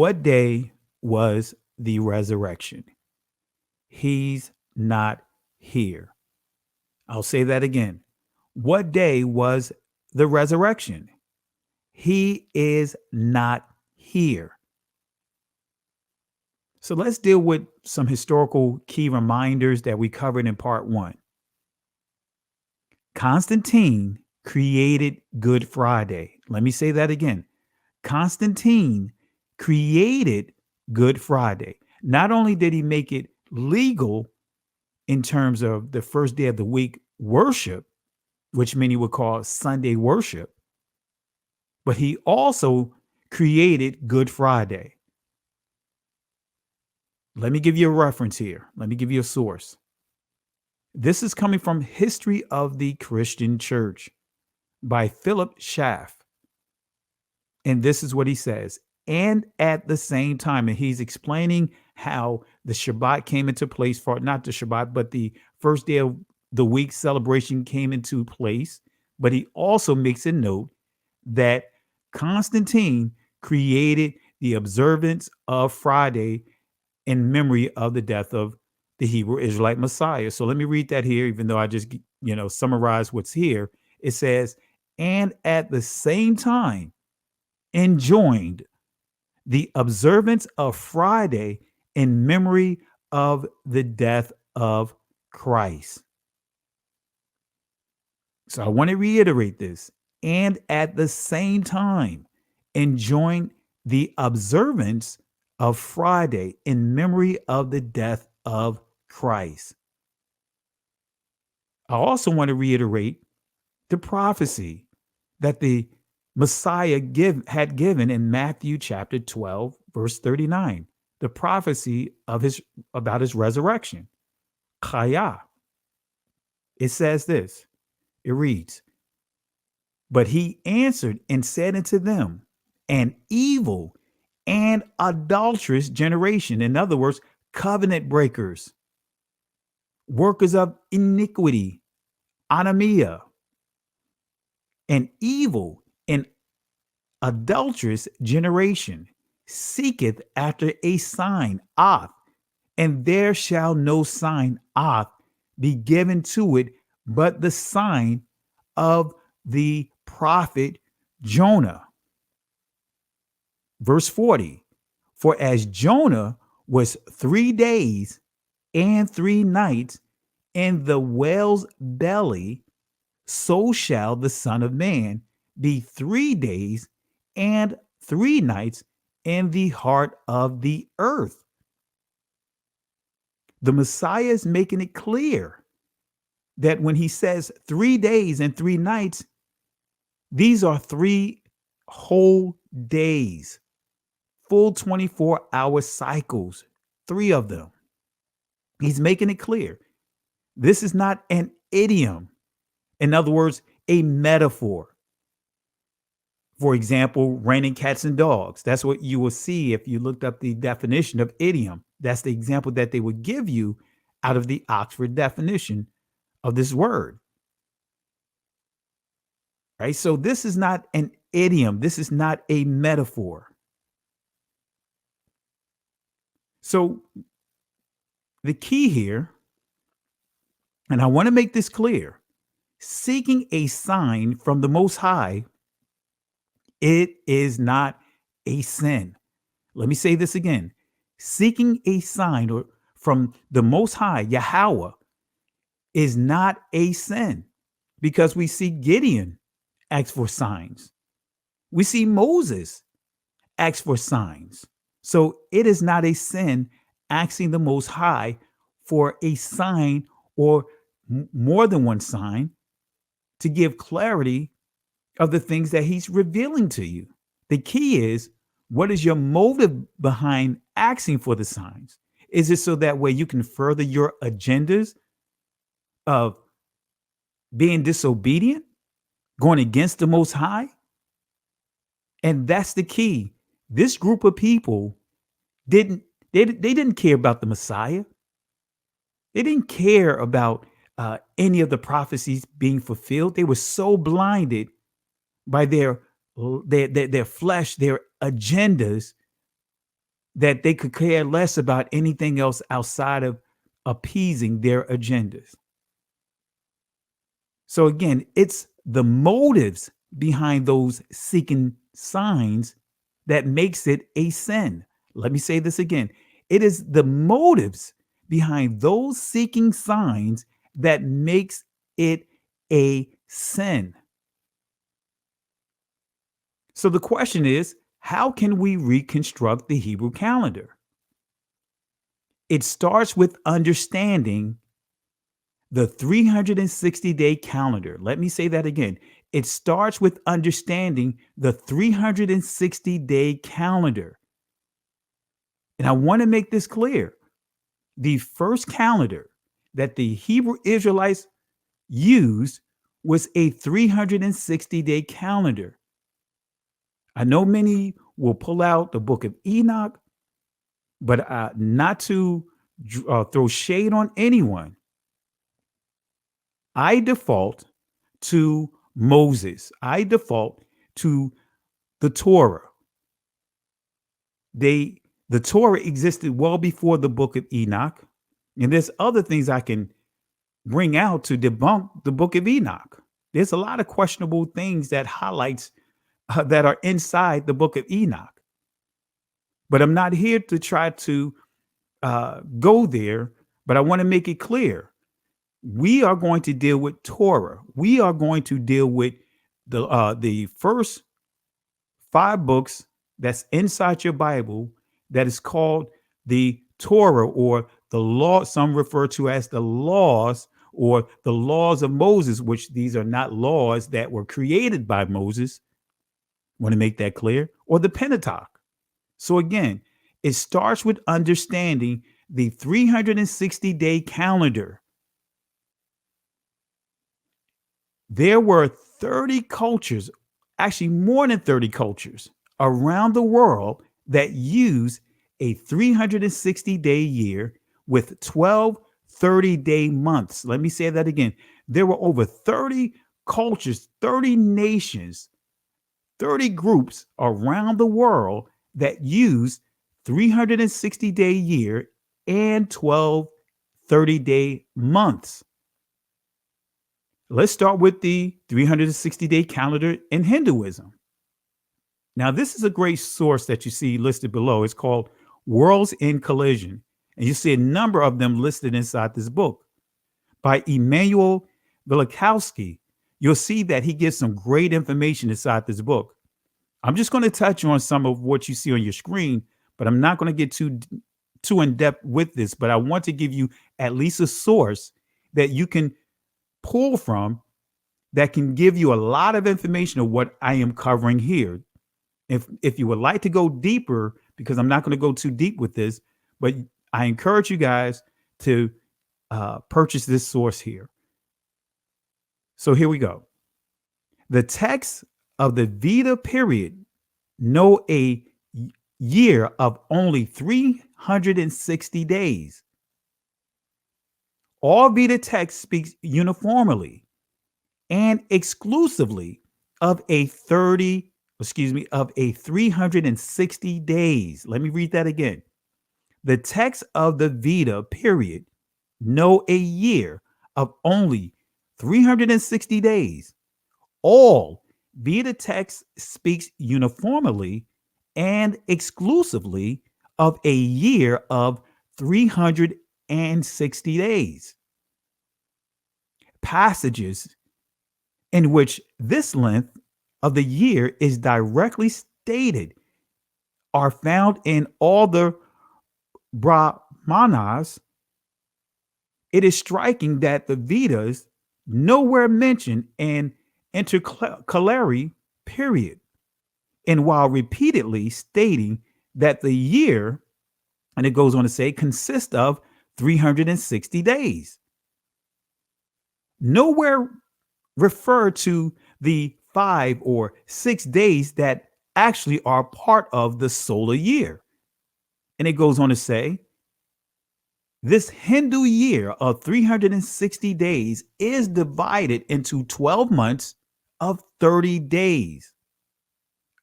What day was the resurrection? He's not here. I'll say that again. What day was the resurrection? He is not here. So let's deal with some historical key reminders that we covered in part 1. Constantine created Good Friday. Let me say that again. Constantine created Good Friday. Not only did he make it legal in terms of the first day of the week worship, which many would call Sunday worship, but he also created Good Friday. Let me give you a reference here. Let me give you a source. This is coming from History of the Christian Church by Philip Schaff. And this is what he says. And at the same time, and he's explaining how the Shabbat came into place for not the Shabbat, but the first day of the week celebration came into place. But he also makes a note that Constantine created the observance of Friday in memory of the death of the Hebrew Israelite Messiah. So let me read that here, even though I just, summarize what's here. It says, and at the same time, enjoined the observance of Friday in memory of the death of Christ. So I want to reiterate this. And at the same time, enjoined the observance of Friday in memory of the death of Christ. I also want to reiterate the prophecy that the Messiah had given in Matthew chapter 12, verse 39, the prophecy of about his resurrection. Chaya. It says this. It reads, but he answered and said unto them, an evil and adulterous generation. In other words, covenant breakers, workers of iniquity, anomia, an evil and adulterous generation seeketh after a sign, and there shall no sign, be given to it, but the sign of the prophet Jonah. Verse 40, for as Jonah was 3 days and 3 nights in the whale's belly, so shall the Son of Man be 3 days and 3 nights in the heart of the earth. The Messiah is making it clear that when he says 3 days and 3 nights, these are 3 whole days, full 24-hour cycles, 3 of them. He's making it clear. This is not an idiom. In other words, a metaphor. For example, raining cats and dogs. That's what you will see if you looked up the definition of idiom. That's the example that they would give you out of the Oxford definition of this word. Right? So this is not an idiom. This is not a metaphor. So the key here, and I want to make this clear, seeking a sign from the Most High, it is not a sin. Let me say this again. Seeking a sign from the Most High, YAHAWAH, is not a sin, because we see Gideon ask for signs. We see Moses ask for signs. So it is not a sin asking the Most High for a sign or more than one sign to give clarity of the things that he's revealing to you. The key is, what is your motive behind asking for the signs? Is it so that way you can further your agendas of being disobedient, going against the Most High? And that's the key. This group of people didn't care about the Messiah. They didn't care about any of the prophecies being fulfilled. They were so blinded by their flesh, their agendas, that they could care less about anything else outside of appeasing their agendas. So again, it's the motives behind those seeking signs that makes it a sin. Let me say this again. It is the motives behind those seeking signs that makes it a sin. So the question is, how can we reconstruct the Hebrew calendar? It starts with understanding the 360-day calendar. Let me say that again. It starts with understanding the 360-day calendar. And I want to make this clear. The first calendar that the Hebrew Israelites used was a 360-day calendar. I know many will pull out the book of Enoch, but not to throw shade on anyone. I default to Moses. I default to the Torah. The Torah existed well before the book of Enoch. And there's other things I can bring out to debunk the book of Enoch. There's a lot of questionable things that highlights that are inside the book of Enoch. But I'm not here to try to go there, but I want to make it clear. We are going to deal with Torah. We are going to deal with the first 5 books that's inside your Bible that is called the Torah, or the law. Some refer to as the laws, or the laws of Moses, which these are not laws that were created by Moses. Want to make that clear? Or the Pentateuch. So again, it starts with understanding the 360-day calendar. There were 30 cultures, actually more than 30 cultures around the world that use a 360-day year with 12 30-day months. Let me say that again. There were over 30 cultures, 30 nations, 30 groups around the world that use 360-day year and 12 30-day months. Let's start with the 360-day calendar in Hinduism. Now, this is a great source that you see listed below. It's called Worlds in Collision. And you see a number of them listed inside this book. By Emanuel Velikovsky, you'll see that he gives some great information inside this book. I'm just going to touch on some of what you see on your screen, but I'm not going to get too in depth with this. But I want to give you at least a source that you can pull from that can give you a lot of information of what I am covering here. If you would like to go deeper, because I'm not going to go too deep with this, but I encourage you guys to purchase this source here. So here we go. The text of the Veda period know a year of only 360 days. All Veda text speaks uniformly and exclusively of a 360 days. Let me read that again. The text of the Veda period know a year of only 360 days. All Veda text speaks uniformly and exclusively of a year of 360 days. Passages in which this length of the year is directly stated are found in all the Brahmanas. It is striking that the Vedas nowhere mention an intercalary period, and while repeatedly stating that the year, and it goes on to say, consists of 360 days. Nowhere refer to the 5 or 6 days that actually are part of the solar year. And it goes on to say, this Hindu year of 360 days is divided into 12 months of 30 days.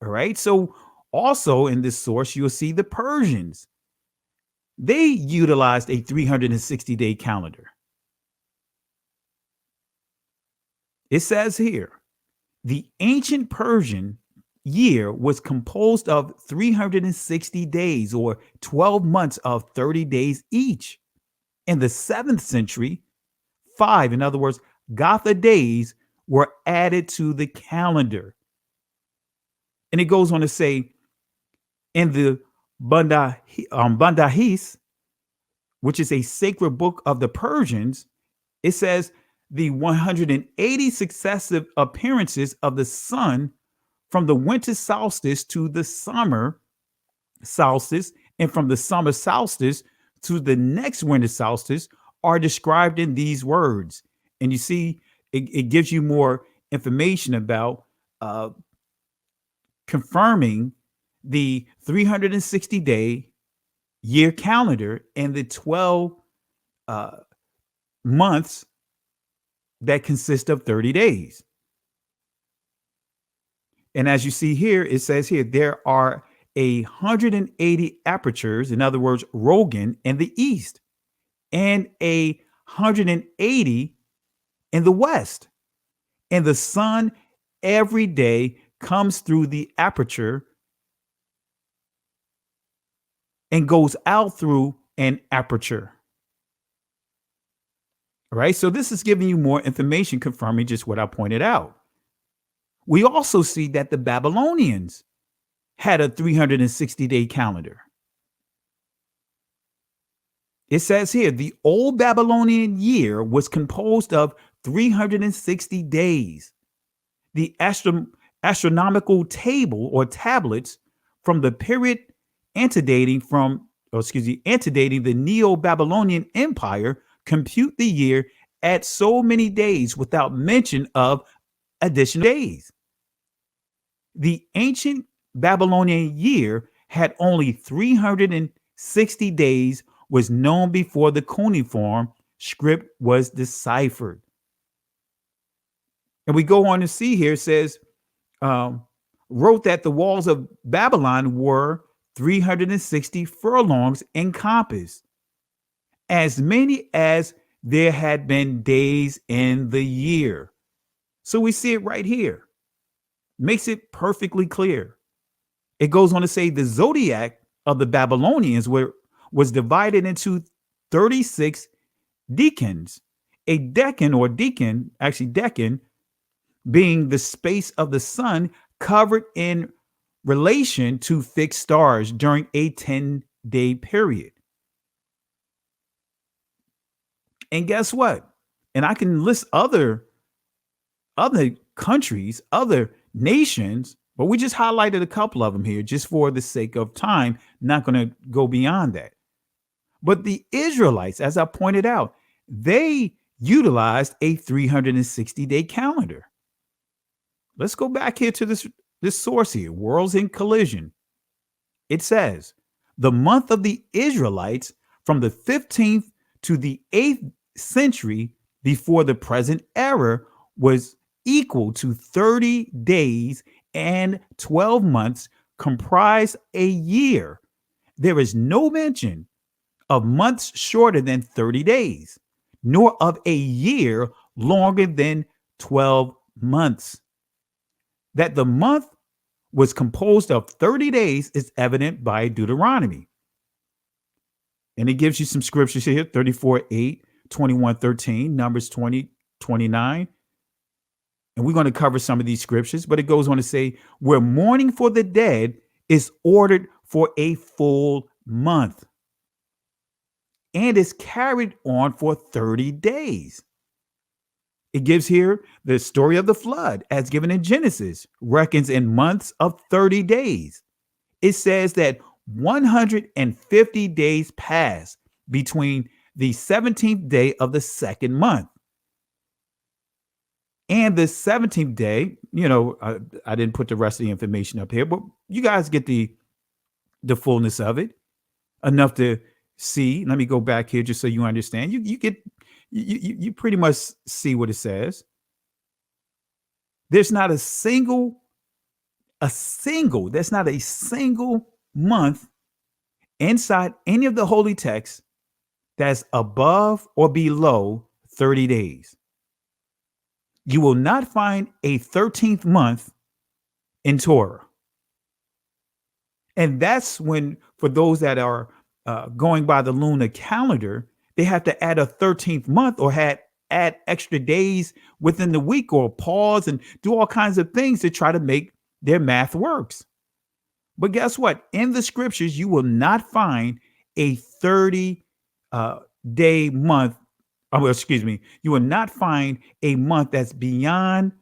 All right. So Also, in this source, you'll see the Persians. They utilized a 360-day calendar. It says here, the ancient Persian year was composed of 360 days or 12 months of 30 days each. In the 7th century, 5, in other words, Gotha days were added to the calendar. And it goes on to say, in the Bandahis, which is a sacred book of the Persians, it says the 180 successive appearances of the sun from the winter solstice to the summer solstice, and from the summer solstice to the next winter solstice are described in these words. And you see, it gives you more information about confirming the 360-day year calendar and the 12 months that consist of 30 days. And as you see here, it says here, there are 180 apertures, in other words, Rogan, in the east, and 180 in the west. And the sun every day comes through the aperture and goes out through an aperture. All right, so this is giving you more information confirming just what I pointed out. We also see that the Babylonians had a 360-day calendar. It says here, the old Babylonian year was composed of 360 days. The astronomical table or tablets from the period antedating the Neo-Babylonian Empire compute the year at so many days without mention of additional days. The ancient Babylonian year had only 360 days, was known before the cuneiform script was deciphered. And we go on to see here, it says, wrote that the walls of Babylon were 360 furlongs in compass, as many as there had been days in the year. So we see it right here. Makes it perfectly clear. It goes on to say the zodiac of the Babylonians was divided into 36 decans. A decan being the space of the sun covered in relation to fixed stars during a 10-day period. And guess what? And I can list other countries, other nations, but we just highlighted a couple of them here just for the sake of time, not going to go beyond that. But the Israelites, as I pointed out, they utilized a 360-day calendar. Let's go back here to this source here, Worlds in Collision. It says, the month of the Israelites from the 15th to the 8th century before the present era was equal to 30 days and 12 months, comprise a year. There is no mention of months shorter than 30 days, nor of a year longer than 12 months. That the month was composed of 30 days is evident by Deuteronomy. And it gives you some scriptures here, 34:8, 21:13, Numbers 20:29. And we're going to cover some of these scriptures, but it goes on to say, where mourning for the dead is ordered for a full month and is carried on for 30 days. It gives here the story of the flood as given in Genesis, reckons in months of 30 days. It says that 150 days pass between the 17th day of the second month and the 17th day. I didn't put the rest of the information up here, but you guys get the fullness of it enough to see. Let me go back here just so you understand. You pretty much see what it says. There's not a single That's not a single month inside any of the holy texts that's above or below 30 days. You will not find a 13th month in Torah. And that's when, for those that are going by the lunar calendar, they have to add a 13th month or add extra days within the week or pause and do all kinds of things to try to make their math works. But guess what? In the scriptures, you will not find a 30 day month. Oh, well, excuse me. You will not find a month that's beyond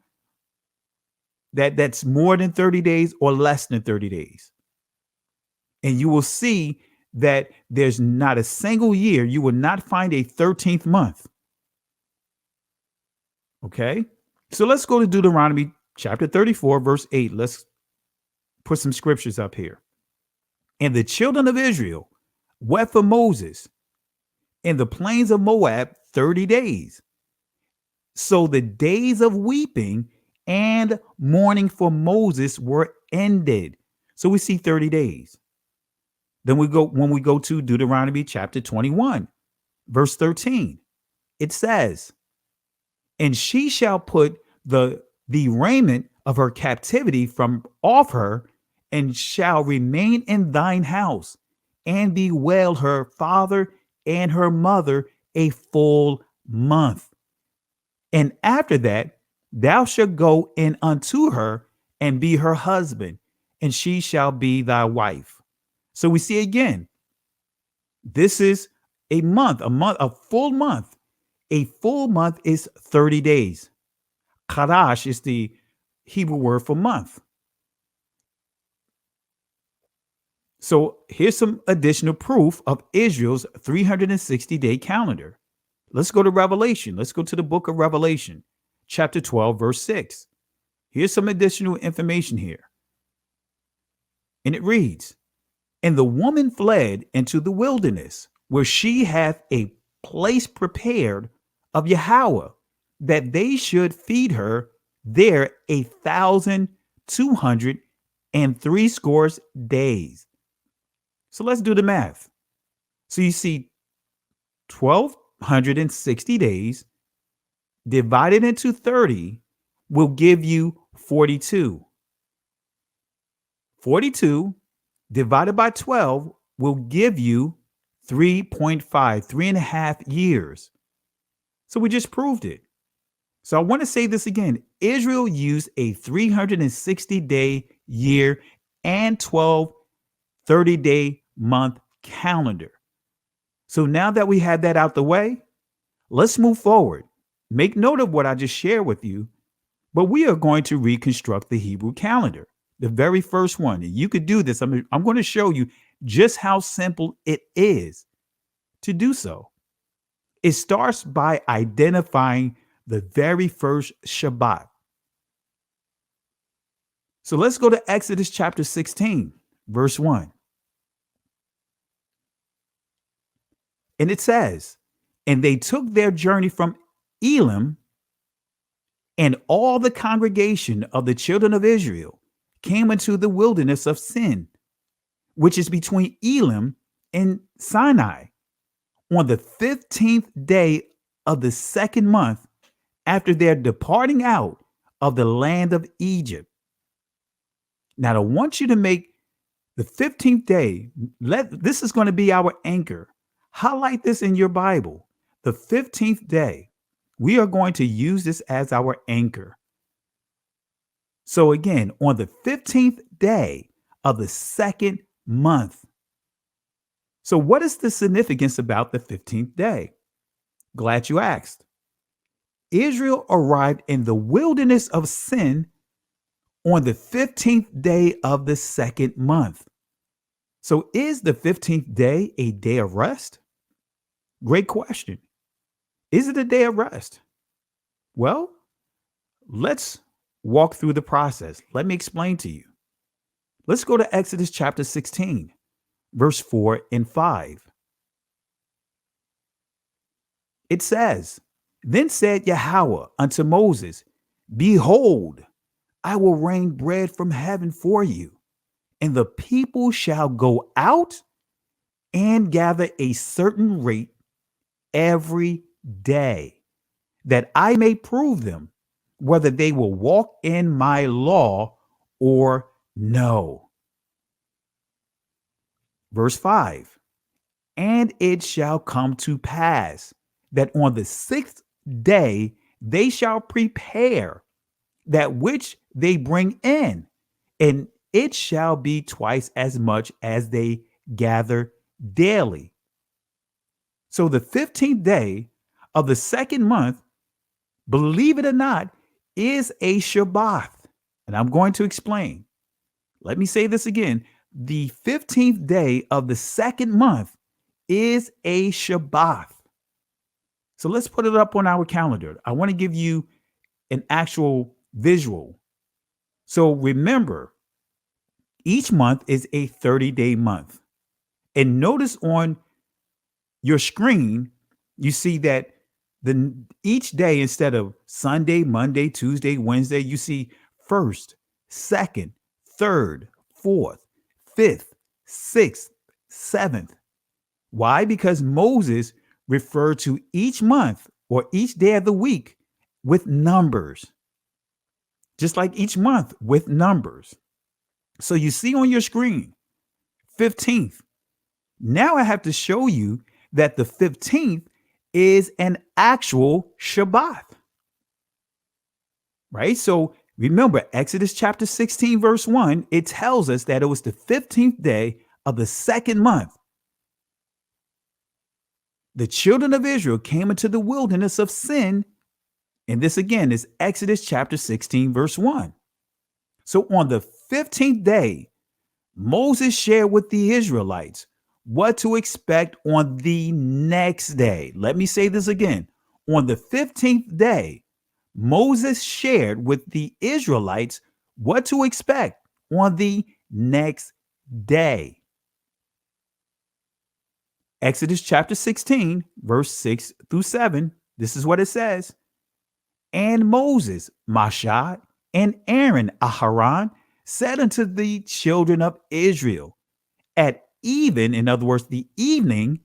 that's more than 30 days or less than 30 days. And you will see that there's not a single year, you will not find a 13th month. Okay. So let's go to Deuteronomy chapter 34, verse 8. Let's put some scriptures up here. And the children of Israel wept for Moses in the plains of Moab 30 days. So the days of weeping and mourning for Moses were ended. So we see 30 days. Then when we go to Deuteronomy chapter 21, verse 13, it says, and she shall put the raiment of her captivity from off her, and shall remain in thine house, and bewail her father and her mother a full month. And after that, thou shalt go in unto her and be her husband, and she shall be thy wife. So we see again, this is a full month. A full month is 30 days. Kadash is the Hebrew word for month. So here's some additional proof of Israel's 360-day calendar. Let's go to Revelation. Let's go to the book of Revelation, chapter 12, verse 6. Here's some additional information here. And it reads, and the woman fled into the wilderness, where she hath a place prepared of YAHAWAH, that they should feed her there 1,260 days. So let's do the math. So you see 1,260 days divided into 30 will give you 42. 42 divided by 12 will give you 3.5, 3.5 years. So we just proved it. So I want to say this again. Israel used a 360-day year and 12 30-day month calendar. So now that we had that out the way, let's move forward. Make note of what I just shared with you, but we are going to reconstruct the Hebrew calendar, the very first one. And you could do this. I'm going to show you just how simple it is to do so. It starts by identifying the very first Shabbat. So let's go to Exodus chapter 16, verse 1. And it says, and they took their journey from Elim, and all the congregation of the children of Israel came into the wilderness of Sin, which is between Elim and Sinai, on the 15th day of the second month after their departing out of the land of Egypt. Now, I want you to make the 15th day, this is going to be our anchor. Highlight this in your Bible. The 15th day, we are going to use this as our anchor. So again, on the 15th day of the second month. So what is the significance about the 15th day? Glad you asked. Israel arrived in the wilderness of Sin on the 15th day of the second month. So is the 15th day a day of rest? Great question. Is it a day of rest? Well, let's walk through the process. Let me explain to you. Let's go to Exodus chapter 16, verse 4 and 5. It says, then said YAHAWAH unto Moses, behold, I will rain bread from heaven for you, and the people shall go out and gather a certain rate every day, that I may prove them whether they will walk in my law or no. Verse 5. And it shall come to pass that on the sixth day they shall prepare that which they bring in, and it shall be twice as much as they gather daily. So the 15th day of the second month, believe it or not, is a Shabbat. And I'm going to explain. Let me say this again. The 15th day of the second month is a Shabbat. So let's put it up on our calendar. I want to give you an actual visual. So remember, each month is a 30-day month. And notice on your screen, you see that each day, instead of Sunday, Monday, Tuesday, Wednesday, you see first, second, third, fourth, fifth, sixth, seventh. Why? Because Moses referred to each month or each day of the week with numbers, just like each month with numbers. So you see on your screen, 15th. Now I have to show you that the 15th is an actual Shabbat, right? So remember, Exodus chapter 16, verse 1, it tells us that it was the 15th day of the second month. The children of Israel came into the wilderness of Sin. And this again is Exodus chapter 16, verse 1. So on the 15th day, Moses shared with the Israelites what to expect on the next day. Let me say this again. On the 15th day, Moses shared with the Israelites what to expect on the next day. Exodus chapter 16, verse 6 through 7. This is what it says. And Moses, Mashah, and Aaron, Aharon, said unto the children of Israel, at even, in other words, the evening,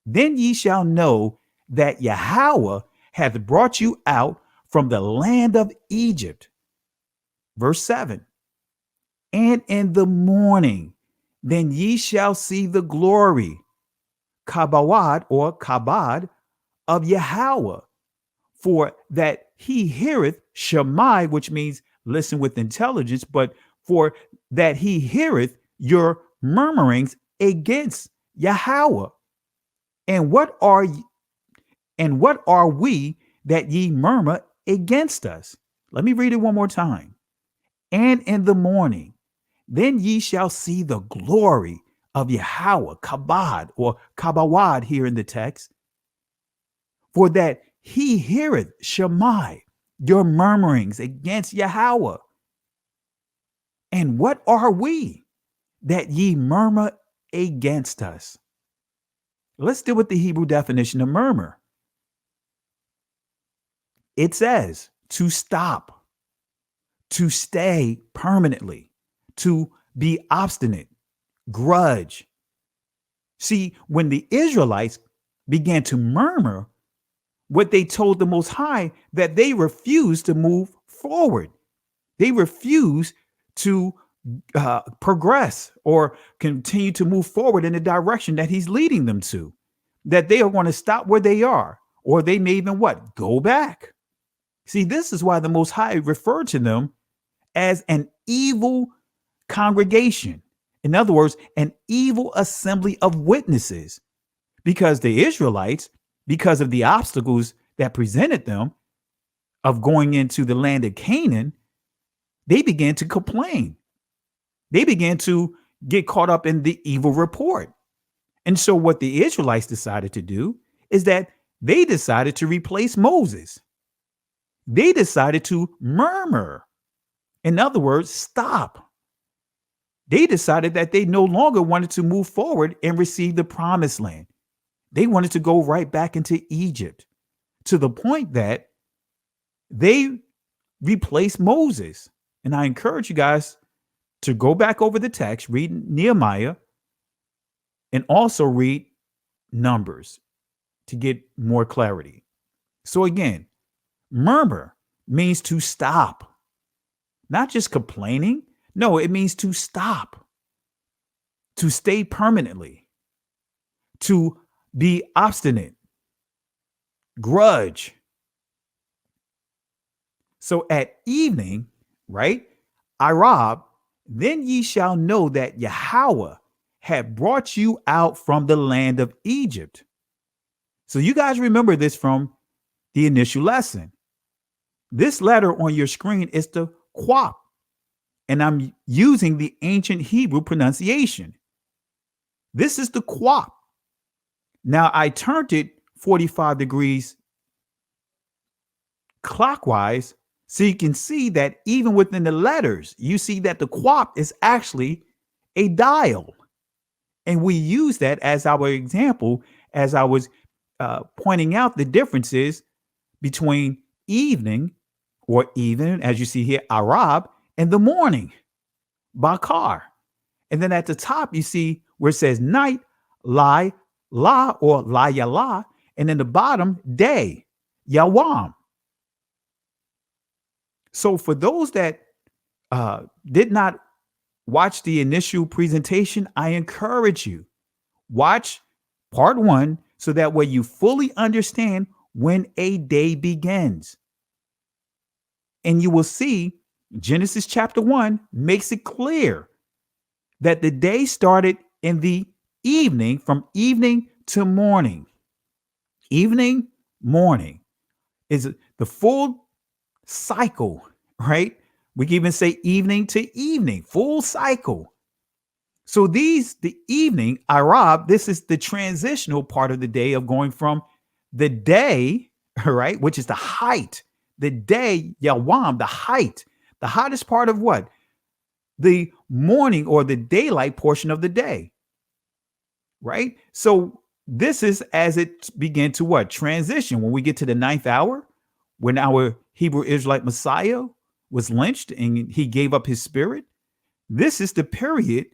then ye shall know that YAHAWAH hath brought you out from the land of Egypt. Verse 7. And in the morning, then ye shall see the glory, kabawad or kabad, of YAHAWAH, for that he heareth Shammai, which means listen with intelligence, but for that he heareth your murmurings against YAHAWAH. And what are we that ye murmur against us? Let me read it one more time. And in the morning, then ye shall see the glory of YAHAWAH, kabad or kabawad here in the text, for that he heareth Shammai, your murmurings against YAHAWAH. And what are we that ye murmur against us? Let's deal with the Hebrew definition of murmur. It says to stop, to stay permanently, to be obstinate, grudge. See, when the Israelites began to murmur, what they told the Most High, that they refused to move forward. They refused to progress or continue to move forward in the direction that he's leading them to, that they are going to stop where they are, or they may even what? Go back. See, this is why the Most High referred to them as an evil congregation. In other words, an evil assembly of witnesses, because the Israelites, because of the obstacles that presented them of going into the land of Canaan, they began to complain. They began to get caught up in the evil report. And so what the Israelites decided to do is that they decided to replace Moses. They decided to murmur. In other words, stop. They decided that they no longer wanted to move forward and receive the promised land. They wanted to go right back into Egypt, to the point that they replaced Moses. And I encourage you guys to go back over the text, read Nehemiah, and also read Numbers to get more clarity. So again, murmur means to stop, not just complaining. No, it means to stop, to stay permanently, to be obstinate, grudge. So at evening, right? Arab, then ye shall know that YAHAWAH had brought you out from the land of Egypt. So you guys remember this from the initial lesson. This letter on your screen is the Quap, and I'm using the ancient Hebrew pronunciation. This is the Quap. Now I turned it 45 degrees clockwise so you can see that even within the letters, you see that the Quap is actually a dial. And we use that as our example as I was pointing out the differences between evening, or even, as you see here, Arab, and the morning, Bakar. And then at the top, you see where it says night, Lai, La, or La Yala, and then the bottom, day, Yawam. So for those that did not watch the initial presentation, I encourage you, watch part 1 so that way you fully understand when a day begins. And you will see Genesis chapter 1 makes it clear that the day started in the evening, from evening to morning. Evening, morning is the full cycle, right? We can even say evening to evening, full cycle. So the evening, Arab, this is the transitional part of the day of going from the day, right, which is the height, the day, Yawam, the height, the hottest part of what? The morning or the daylight portion of the day, right? So this is as it began to what? Transition. When we get to the 9th hour, when our Hebrew Israelite Messiah was lynched and he gave up his spirit, this is the period.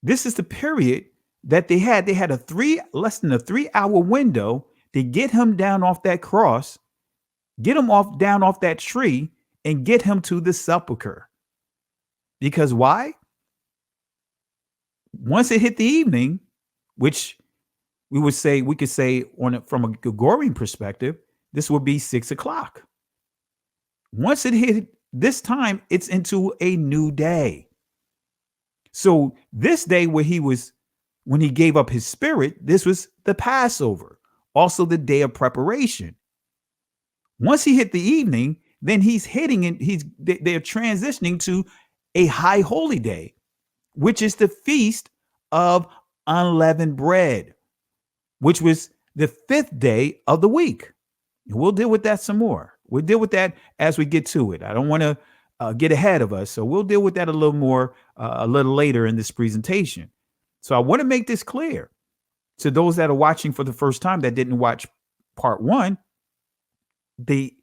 This is the period that they had. They had less than a 3-hour window to get him down off that cross, get him down off that tree, and get him to the sepulcher. Because why? Once it hit the evening, which we could say from a Gregorian perspective, this would be 6 o'clock. Once it hit this time, it's into a new day. So this day when he gave up his spirit, this was the Passover, also the day of preparation. Once he hit the evening, then they're transitioning to a high holy day, which is the feast of unleavened bread, which was the 5th day of the week. And we'll deal with that some more. We'll deal with that as we get to it. I don't want to get ahead of us. So we'll deal with that a little more, a little later in this presentation. So I want to make this clear to those that are watching for the first time that didn't watch part 1. The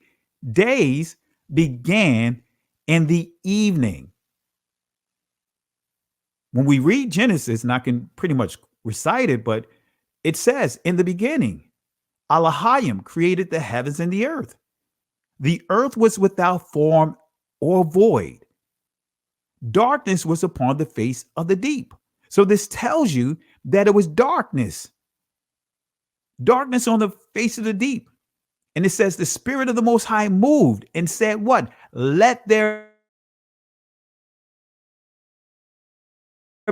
days began in the evening. When we read Genesis, and I can pretty much recite it, but it says, in the beginning, Elohim created the heavens and the earth. The earth was without form or void. Darkness was upon the face of the deep. So this tells you that it was darkness on the face of the deep. And it says the Spirit of the Most High moved and said what? Let there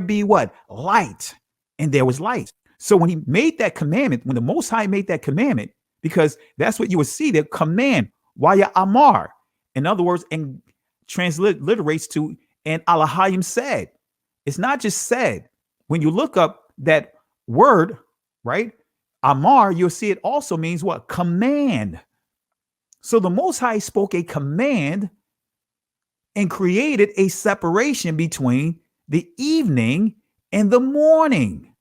be what? Light. And there was light. So when he made that commandment, when the Most High made that commandment, because that's what you would see, the command, Waya Amar. In other words, and transliterates to, and Elohim said. It's not just said. When you look up that word, right? Amar, you'll see it also means what? Command. So the Most High spoke a command and created a separation between the evening and the morning.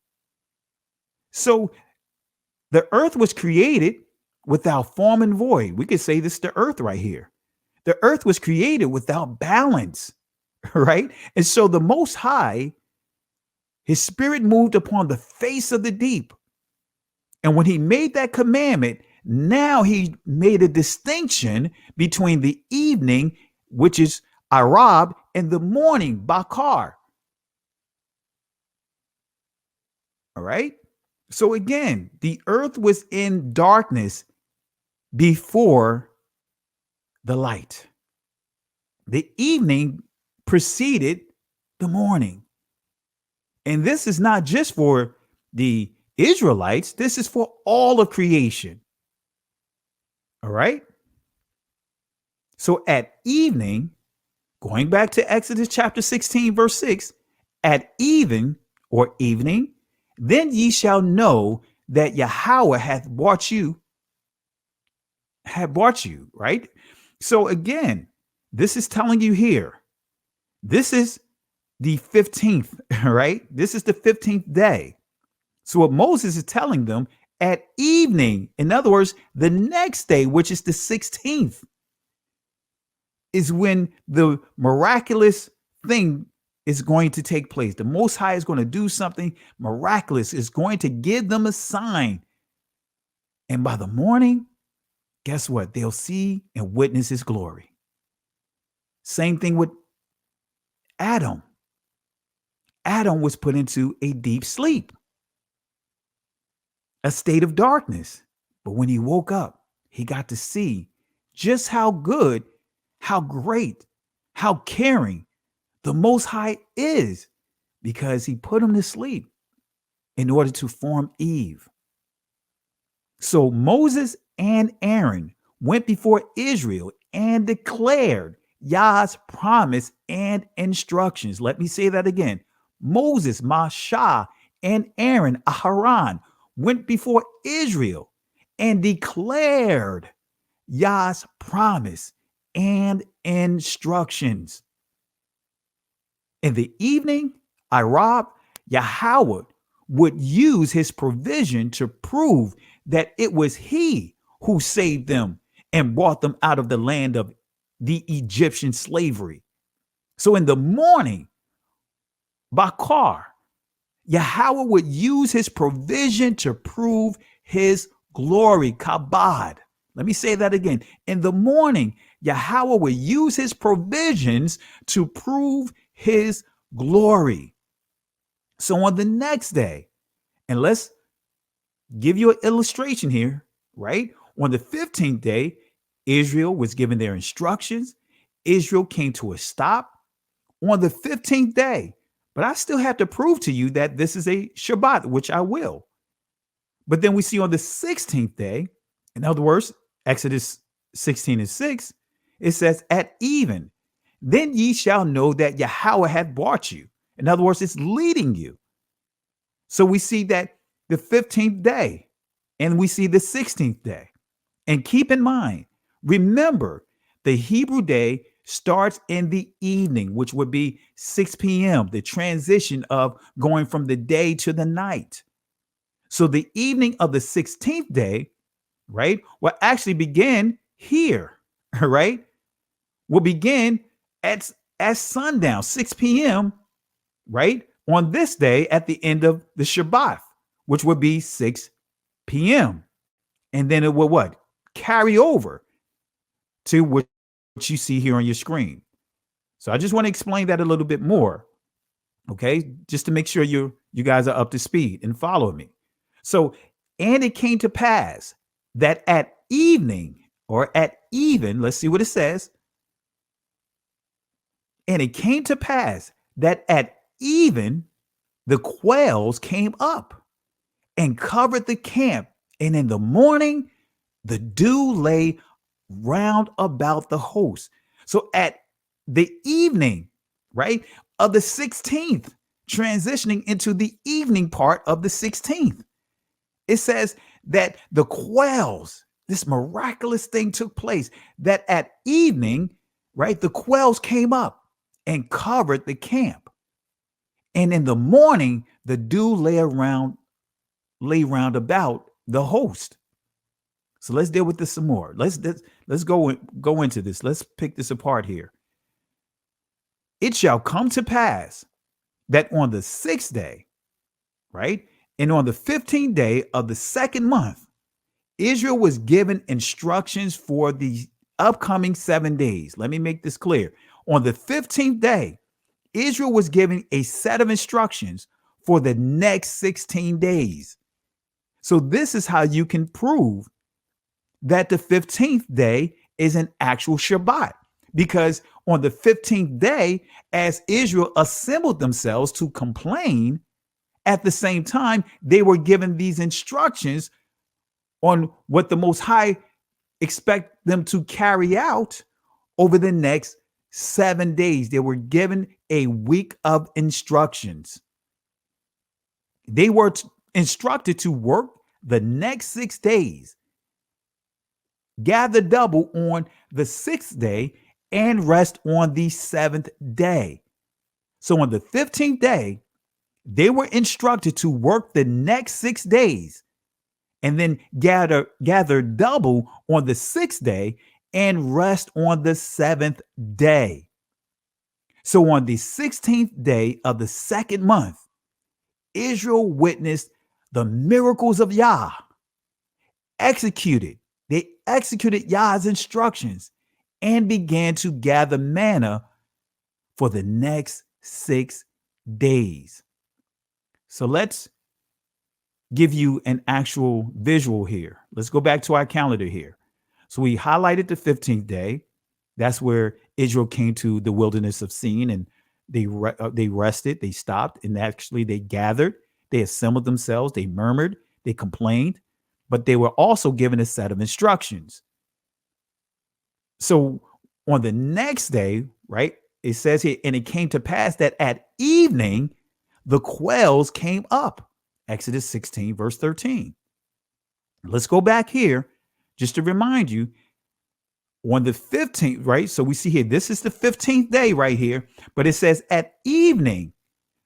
So the earth was created without form and void. We could say this is the earth right here. The earth was created without balance, right? And so the Most High, his spirit moved upon the face of the deep. And when he made that commandment, now he made a distinction between the evening, which is Arab, and the morning, Bakar. All right. So again, the earth was in darkness before the light. The evening preceded the morning. And this is not just for the Israelites, this is for all of creation. All right. So at evening, going back to Exodus chapter 16, verse 6, at even or evening, then ye shall know that YAHAWAH hath brought you, right? So again, this is telling you here, this is the 15th, right? This is the 15th day. So what Moses is telling them at evening, in other words, the next day, which is the 16th, is when the miraculous thing is going to take place. The Most High is going to do something miraculous, is going to give them a sign. And by the morning, guess what? They'll see and witness his glory. Same thing with Adam. Adam was put into a deep sleep, a state of darkness. But when he woke up, he got to see just how good, how great, how caring the Most High is, because he put him to sleep in order to form Eve. So Moses and Aaron went before Israel and declared Yah's promise and instructions. Let me say that again. Moses, Masha, and Aaron, Aharon, went before Israel and declared Yah's promise and instructions. In the evening, YAHAWAH would use his provision to prove that it was he who saved them and brought them out of the land of the Egyptian slavery. So in the morning, Bakar, YAHAWAH would use his provision to prove his glory, kabod. Let me say that again. In the morning, YAHAWAH would use his provisions to prove his glory. So on the next day, and let's give you an illustration here, right? On the 15th day, Israel was given their instructions. Israel came to a stop on the 15th day. But I still have to prove to you that this is a Shabbat, which I will. But then we see on the 16th day, in other words, Exodus 16:6, it says, at even, then ye shall know that YAHAWAH hath brought you. In other words, it's leading you. So we see that the 15th day, and we see the 16th day. And keep in mind, remember, the Hebrew day starts in the evening, which would be 6 p.m., the transition of going from the day to the night. So the evening of the 16th day, right, will actually begin here, right? Will begin at sundown, 6 p.m., right, on this day at the end of the Shabbat, which would be 6 p.m. And then it will what? Carry over to what you see here on your screen. So I just want to explain that a little bit more, okay? Just to make sure you guys are up to speed and follow me. So, and it came to pass that at evening or at even, let's see what it says. And it came to pass that at even the quails came up and covered the camp. And in the morning, the dew lay round about the host. So at the evening, right, of the 16th, transitioning into the evening part of the 16th, it says that the quails, this miraculous thing took place, that at evening, right, the quails came up and covered the camp. And in the morning, the dew lay round about the host. So let's deal with this some more. Let's go into this. Let's pick this apart here. It shall come to pass that on the 6th day, right, and on the 15th day of the 2nd month, Israel was given instructions for the upcoming 7 days. Let me make this clear. On the 15th day, Israel was given a set of instructions for the next 16 days. So this is how you can prove that the 15th day is an actual Shabbat. Because on the 15th day, as Israel assembled themselves to complain, at the same time, they were given these instructions on what the Most High expect them to carry out over the next 7 days. They were given a week of instructions. They were instructed to work the next 6 days, gather double on the 6th day, and rest on the 7th day. So on the 15th day, they were instructed to work the next 6 days and then gather double on the 6th day and rest on the 7th day. So on the 16th day of the 2nd month, Israel witnessed the miracles of Yah. They executed Yah's instructions and began to gather manna for the next 6 days. So let's give you an actual visual here. Let's go back to our calendar here. So we highlighted the 15th day. That's where Israel came to the wilderness of Sin, and they rested, they stopped, and actually they gathered, they assembled themselves, they murmured, they complained, but they were also given a set of instructions. So on the next day, right, it says here, and it came to pass that at evening, the quails came up. Exodus 16, verse 13. Let's go back here just to remind you. On the 15th, right? So we see here, this is the 15th day right here, but it says at evening,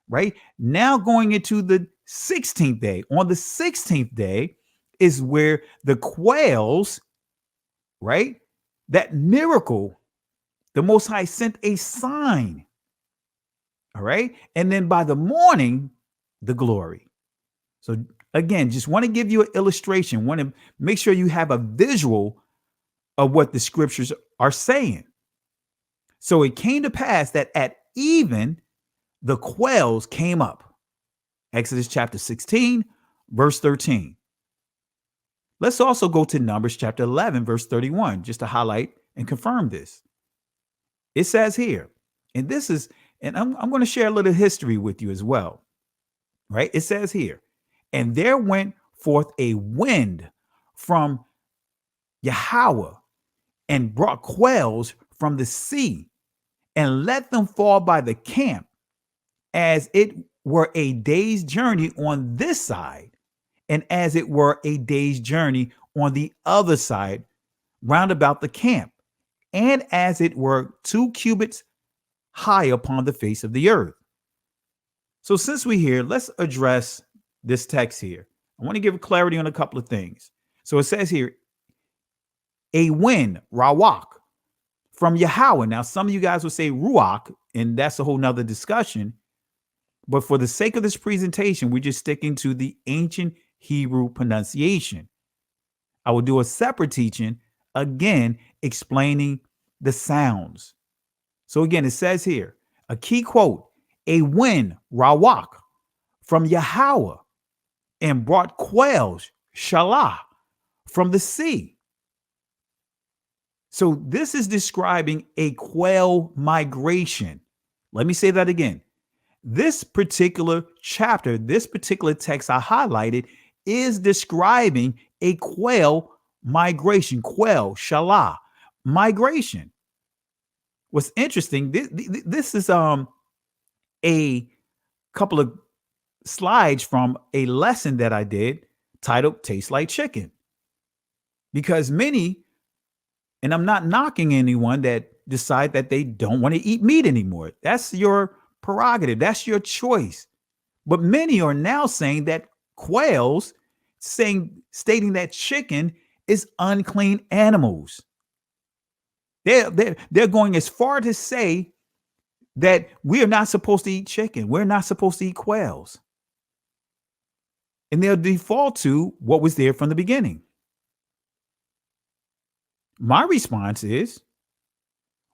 right? Now going into the 16th day. On the 16th day is where the quails, right? That miracle, the Most High sent a sign. All right. And then by the morning, the glory. So again, just want to give you an illustration, want to make sure you have a visual of what the scriptures are saying. So it came to pass that at even the quails came up. Exodus chapter 16, verse 13. Let's also go to Numbers chapter 11, verse 31, just to highlight and confirm this. It says here, and this is, and I'm going to share a little history with you as well, right? It says here, and there went forth a wind from YAHAWAH and brought quails from the sea and let them fall by the camp as it were a day's journey on this side and as it were a day's journey on the other side round about the camp, and as it were 2 cubits high upon the face of the earth. So since we're here, let's address this text here. I want to give clarity on a couple of things. So it says here, a wind, rawak, from YAHAWAH. Now, some of you guys will say ruach, and that's a whole nother discussion. But for the sake of this presentation, we're just sticking to the ancient Hebrew pronunciation. I will do a separate teaching, again, explaining the sounds. So again, it says here, a key quote, a wind, rawak, from YAHAWAH, and brought quails, shalah, from the sea. So this is describing a quail migration. Let me say that again. This particular chapter, this particular text I highlighted is describing a quail migration, quail, shalah, migration. What's interesting, this is a couple of slides from a lesson that I did titled Taste Like Chicken. Because many, and I'm not knocking anyone that decide that they don't want to eat meat anymore. That's your prerogative. That's your choice. But many are now saying that quails, stating that chicken It's unclean animals. They're going as far to say that we are not supposed to eat chicken. We're not supposed to eat quails. And they'll default to what was there from the beginning. My response is,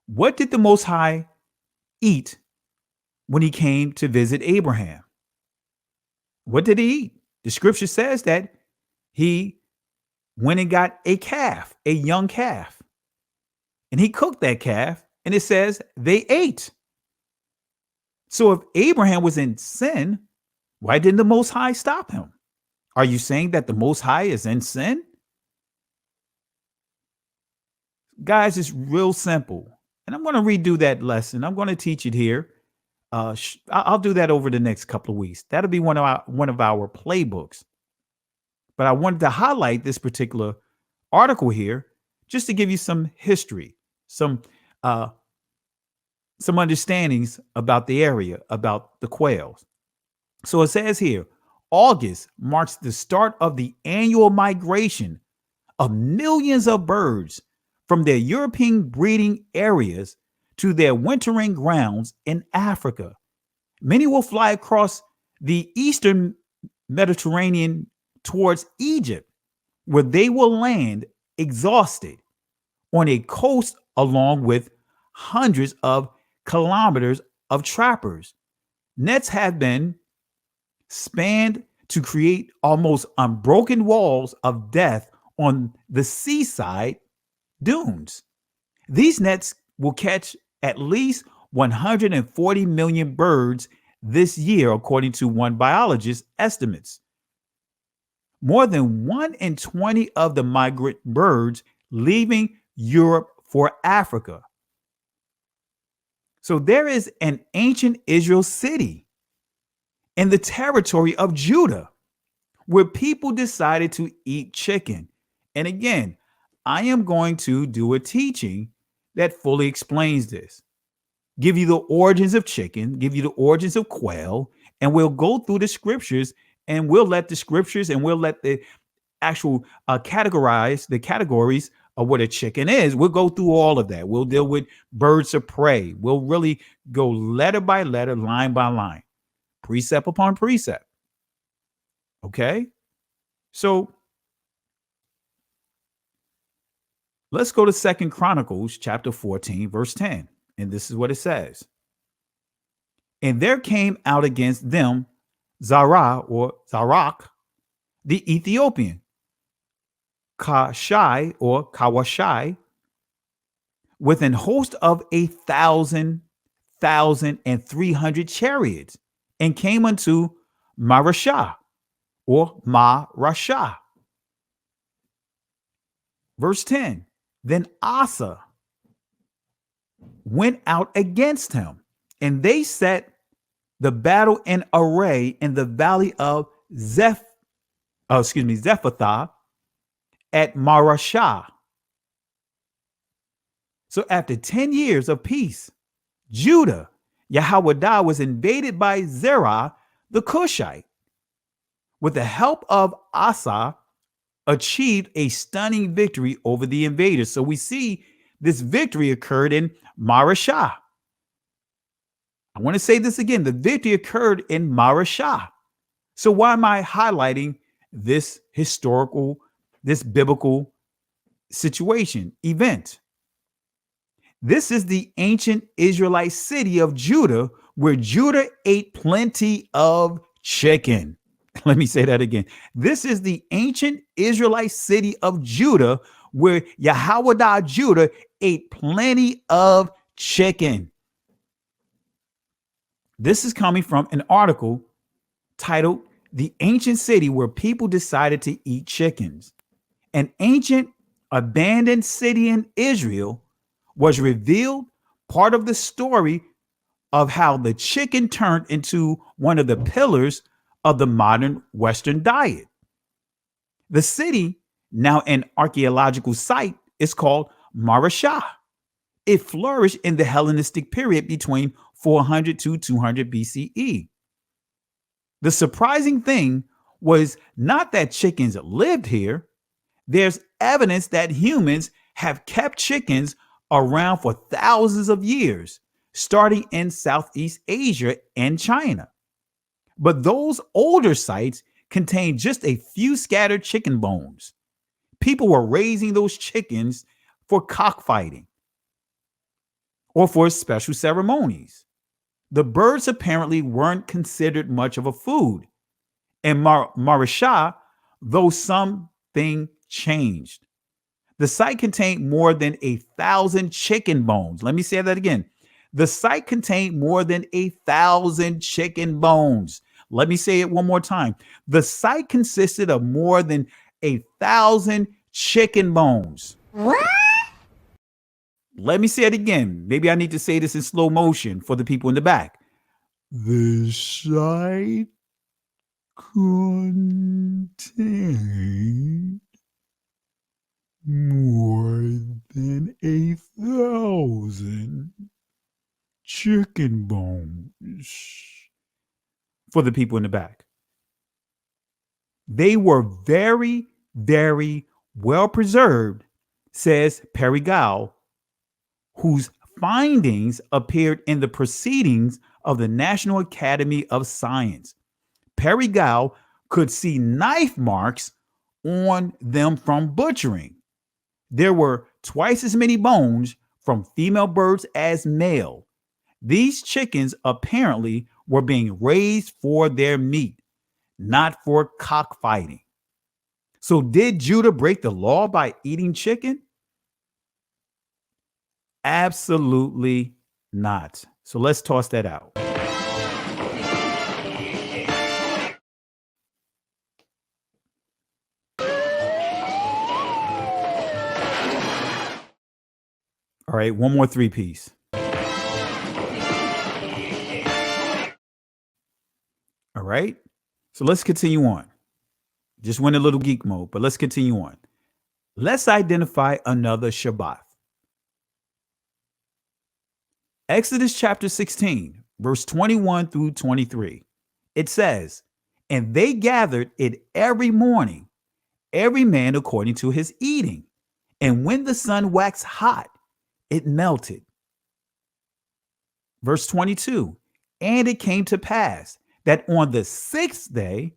what did the Most High eat when he came to visit Abraham? What did he eat? The scripture says that he went and got a calf, a young calf, and he cooked that calf, and it says they ate. So if Abraham was in sin, why didn't the Most High stop him? Are you saying that the Most High is in sin? Guys, it's real simple. And I'm going to redo that lesson. I'm going to teach it here. I'll do that over the next couple of weeks. That'll be one of our playbooks. But I wanted to highlight this particular article here just to give you some history, some understandings about the area, about the quails. So it says here, August marks the start of the annual migration of millions of birds from their European breeding areas to their wintering grounds in Africa. Many will fly across the eastern Mediterranean towards Egypt, where they will land exhausted on a coast along with hundreds of kilometers of trappers. Nets have been spanned to create almost unbroken walls of death on the seaside dunes. These nets will catch at least 140 million birds this year, according to one biologist's estimates. More than 1 in 20 of the migrant birds leaving Europe for Africa. So there is an ancient Israel city in the territory of Judah where people decided to eat chicken. And again, I am going to do a teaching that fully explains this. Give you the origins of chicken, give you the origins of quail, and we'll go through the scriptures and we'll let the actual categories of what a chicken is. We'll go through all of that. We'll deal with birds of prey. We'll really go letter by letter, line by line, precept upon precept. Okay? So let's go to 2 Chronicles chapter 14, verse 10. And this is what it says. And there came out against them Zara or Zarak, the Ethiopian, Kashai or Kawashai, with an host of 1,300 chariots, and came unto Marashah or Marashah. Verse 10. Then Asa went out against him, and they set the battle in array in the valley of Zephathah at Marashah. So after 10 years of peace, Judah, YAHAWAH, was invaded by Zerah the Cushite. With the help of Asa, achieved a stunning victory over the invaders. So we see this victory occurred in Marashah. I want to say this again. The victory occurred in Marashah. So why am I highlighting this biblical situation, event? This is the ancient Israelite city of Judah, where Judah ate plenty of chicken. Let me say that again. This is the ancient Israelite city of Judah, where YAHAWAH Judah ate plenty of chicken. This is coming from an article titled The Ancient City Where People Decided to Eat Chickens. An ancient abandoned city in Israel was revealed, part of the story of how the chicken turned into one of the pillars of the modern Western diet. The city, now an archaeological site, is called Marashah. It flourished in the Hellenistic period between 400 to 200 BCE. The surprising thing was not that chickens lived here. There's evidence that humans have kept chickens around for thousands of years, starting in Southeast Asia and China. But those older sites contain just a few scattered chicken bones. People were raising those chickens for cockfighting or for special ceremonies. The birds apparently weren't considered much of a food. In Marisha, though something changed. The site contained more than 1,000 chicken bones. Let me say that again. The site contained more than 1,000 chicken bones. Let me say it one more time. The site consisted of more than 1,000 chicken bones. What? Let me say it again. Maybe I need to say this in slow motion for the people in the back. The site contained more than 1,000 chicken bones for the people in the back. They were very, very well preserved, says Perry Gao, whose findings appeared in the proceedings of the National Academy of Science. Perry Gao could see knife marks on them from butchering. There were twice as many bones from female birds as male. These chickens apparently were being raised for their meat, not for cockfighting. So did Judah break the law by eating chicken? Absolutely not. So let's toss that out. All right, one more three-piece. All right, so let's continue on. Just went a little geek mode, but let's continue on. Let's identify another Shabbat. Exodus chapter 16, verse 21 through 23. It says, "And they gathered it every morning, every man according to his eating. And when the sun waxed hot, it melted." Verse 22, "And it came to pass that on the sixth day,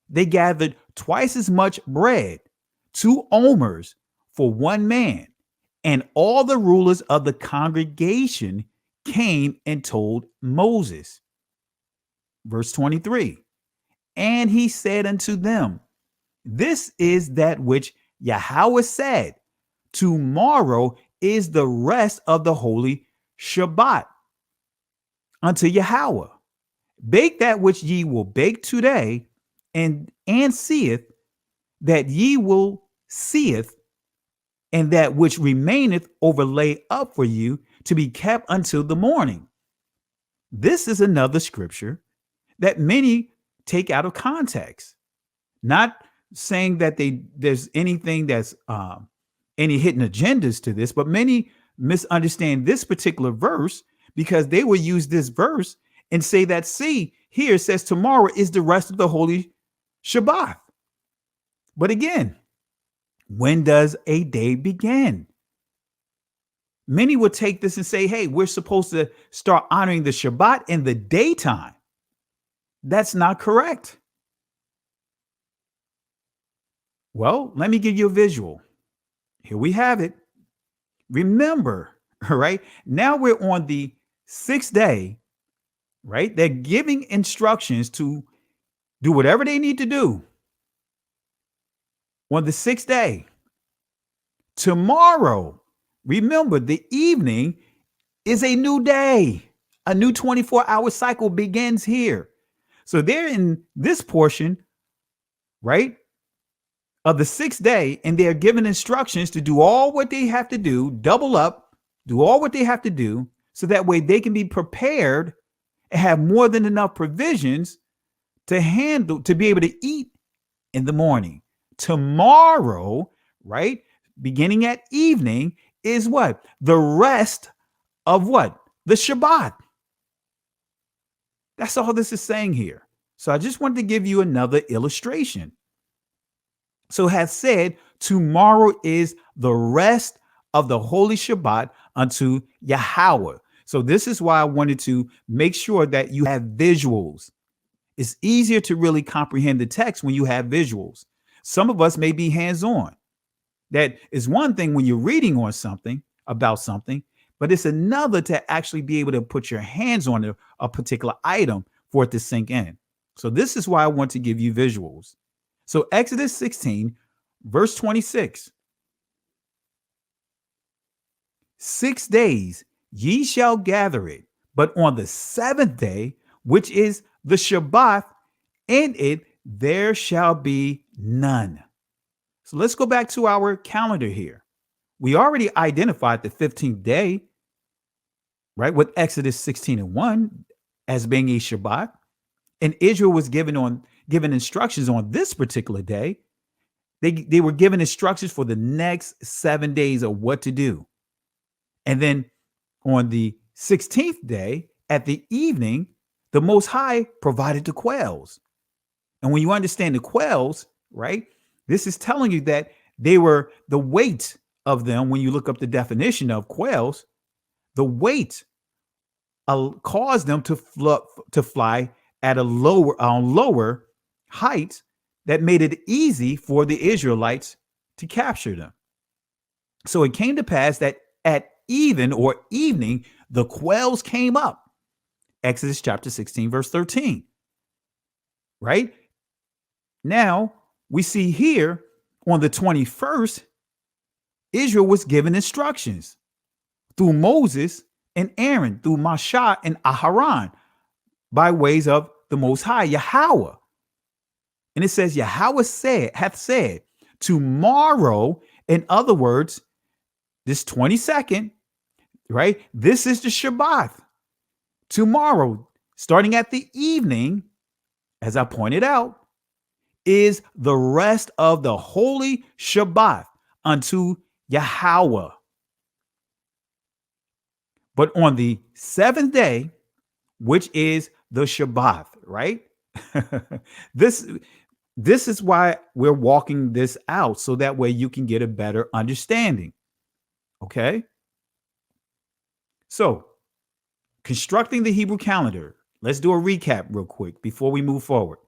they gathered twice as much bread, 2 omers for one man. And all the rulers of the congregation came and told Moses." Verse 23, "And he said unto them, This is that which YAHAWAH said, Tomorrow is the rest of the holy Shabbat unto YAHAWAH. Bake that which ye will bake today, and seeth that ye will seeth, and that which remaineth overlay up for you to be kept until the morning." This is another scripture that many take out of context, not saying that there's anything that's any hidden agendas to this, but many misunderstand this particular verse because they will use this verse and say that, see, here it says tomorrow is the rest of the holy Shabbat. But again, when does a day begin? Many would take this and say, hey, we're supposed to start honoring the Shabbat in the daytime. That's not correct. Well, let me give you a visual. Here we have it. Remember, all right, now we're on the 6th day, right? They're giving instructions to do whatever they need to do on the 6th day. Tomorrow, remember, the evening is a new day. A new 24-hour cycle begins here. So they're in this portion, right, of the 6th day, and they're given instructions to do all what they have to do, double up, do all what they have to do, so that way they can be prepared and have more than enough provisions to be able to eat in the morning. Tomorrow, right, beginning at evening, is what? The rest of what? The Shabbat. That's all this is saying here. So I just wanted to give you another illustration. So hath said, tomorrow is the rest of the holy Shabbat unto YAHAWAH. So this is why I wanted to make sure that you have visuals. It's easier to really comprehend the text when you have visuals. Some of us may be hands-on. That is one thing when you're reading on something about something, but it's another to actually be able to put your hands on a particular item for it to sink in. So this is why I want to give you visuals. So Exodus 16, verse 26. 6 days ye shall gather it, but on the seventh day, which is the Shabbat, in it there shall be none. So let's go back to our calendar here. We already identified the 15th day, right, with Exodus 16 and 1 as being a Shabbat. And Israel was given instructions on this particular day. They were given instructions for the next 7 days of what to do. And then on the 16th day at the evening, the Most High provided the quails. And when you understand the quails, right, this is telling you that they were the weight of them. When you look up the definition of quails, the weight caused them to fly at a lower height that made it easy for the Israelites to capture them. So it came to pass that at even or evening, the quails came up. Exodus chapter 16, verse 13. Right? Now, we see here on the 21st, Israel was given instructions through Moses and Aaron, through Moshe and Aharon, by ways of the Most High, YAHAWAH. And it says, YAHAWAH hath said, tomorrow, in other words, this 22nd, right? This is the Shabbat. Tomorrow, starting at the evening, as I pointed out, is the rest of the holy Shabbat unto YAHAWAH. But on the seventh day, which is the Shabbat, right? This is why we're walking this out, so that way you can get a better understanding. Okay? So, constructing the Hebrew calendar. Let's do a recap real quick before we move forward.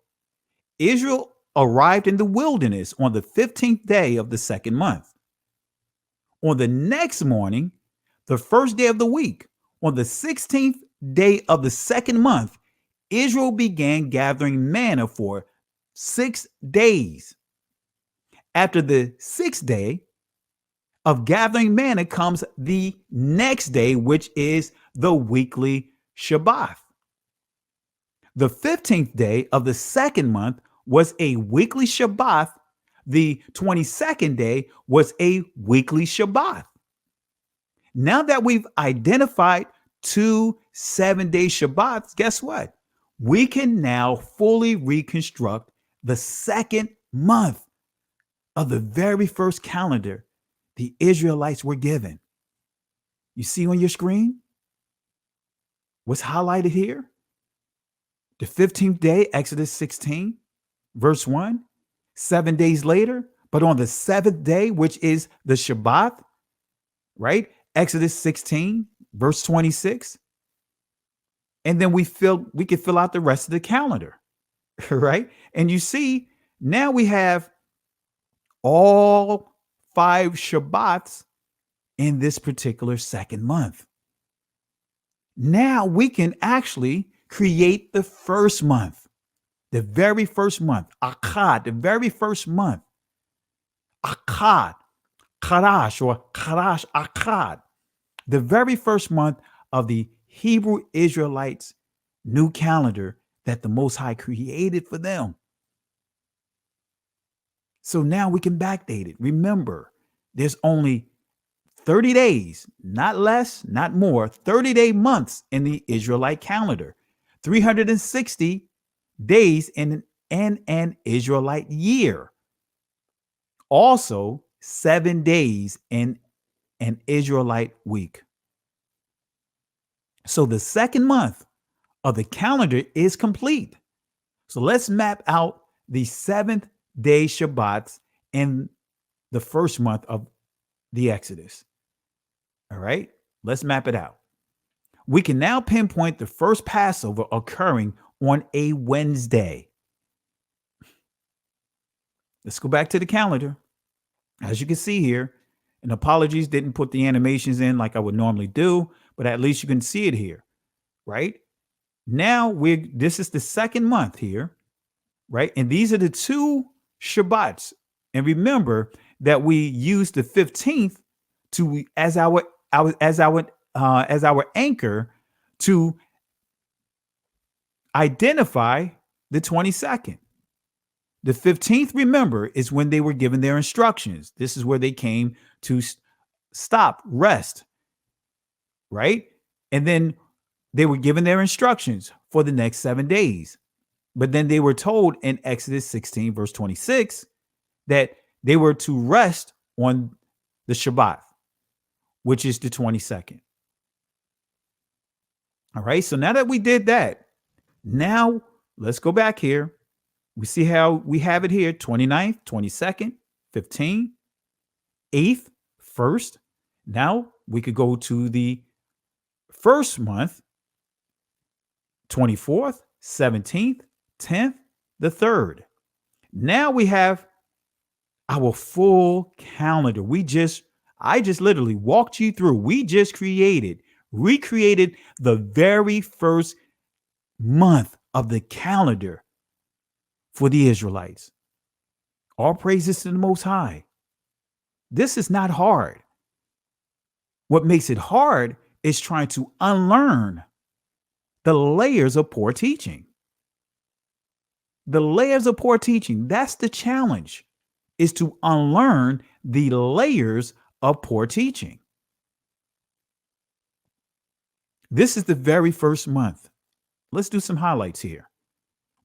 Israel arrived in the wilderness on the 15th day of the second month. On the next morning, the first day of the week, on the 16th day of the second month, Israel began gathering manna for 6 days. After the 6th day of gathering manna comes the next day, which is the weekly Shabbat. The 15th day of the second month was a weekly Shabbat. The 22nd day was a weekly Shabbat. Now that we've identified 2 7-day Shabbats, guess what? We can now fully reconstruct the second month of the very first calendar the Israelites were given. You see on your screen what's highlighted here? The 15th day, Exodus 16, verse 1, 7 days later, but on the 7th day, which is the Shabbat, right? Exodus 16, verse 26. And then we can fill out the rest of the calendar, right? And you see, now we have all 5 Shabbats in this particular second month. Now we can actually create the first month, the very first month, Akkad, the very first month, Akkad, Karash or Karash Akkad, the very first month of the Hebrew Israelites' new calendar that the Most High created for them. So now we can backdate it. Remember, there's only 30 days, not less, not more, 30-day months in the Israelite calendar, 360 days in an Israelite year. Also, 7 days in an Israelite week. So the second month of the calendar is complete. So let's map out the 7th day Shabbats in the first month of the Exodus. All right, let's map it out. We can now pinpoint the first Passover occurring on a Wednesday. Let's go back to the calendar. As you can see here, and apologies, didn't put the animations in like I would normally do, but at least you can see it here, right? Now this is the second month here, right? And these are the two Shabbats. And remember that we use the 15th to as our anchor to identify the 22nd. The 15th, remember, is when they were given their instructions. This is where they came to stop, rest, right? And then they were given their instructions for the next 7 days. But then they were told in Exodus 16, verse 26, that they were to rest on the Shabbat, which is the 22nd. All right, so now that we did that, now let's go back here. We see how we have it here: 29th, 22nd, 15th, 8th, 1st. Now we could go to the first month: 24th, 17th, 10th, the 3rd. Now we have our full calendar. I just literally walked you through. We just recreated the very first month of the calendar for the Israelites. All praises to the Most High. This is not hard. What makes it hard is trying to unlearn the layers of poor teaching. The layers of poor teaching, that's the challenge, is to unlearn the layers of poor teaching. This is the very first month. Let's do some highlights here.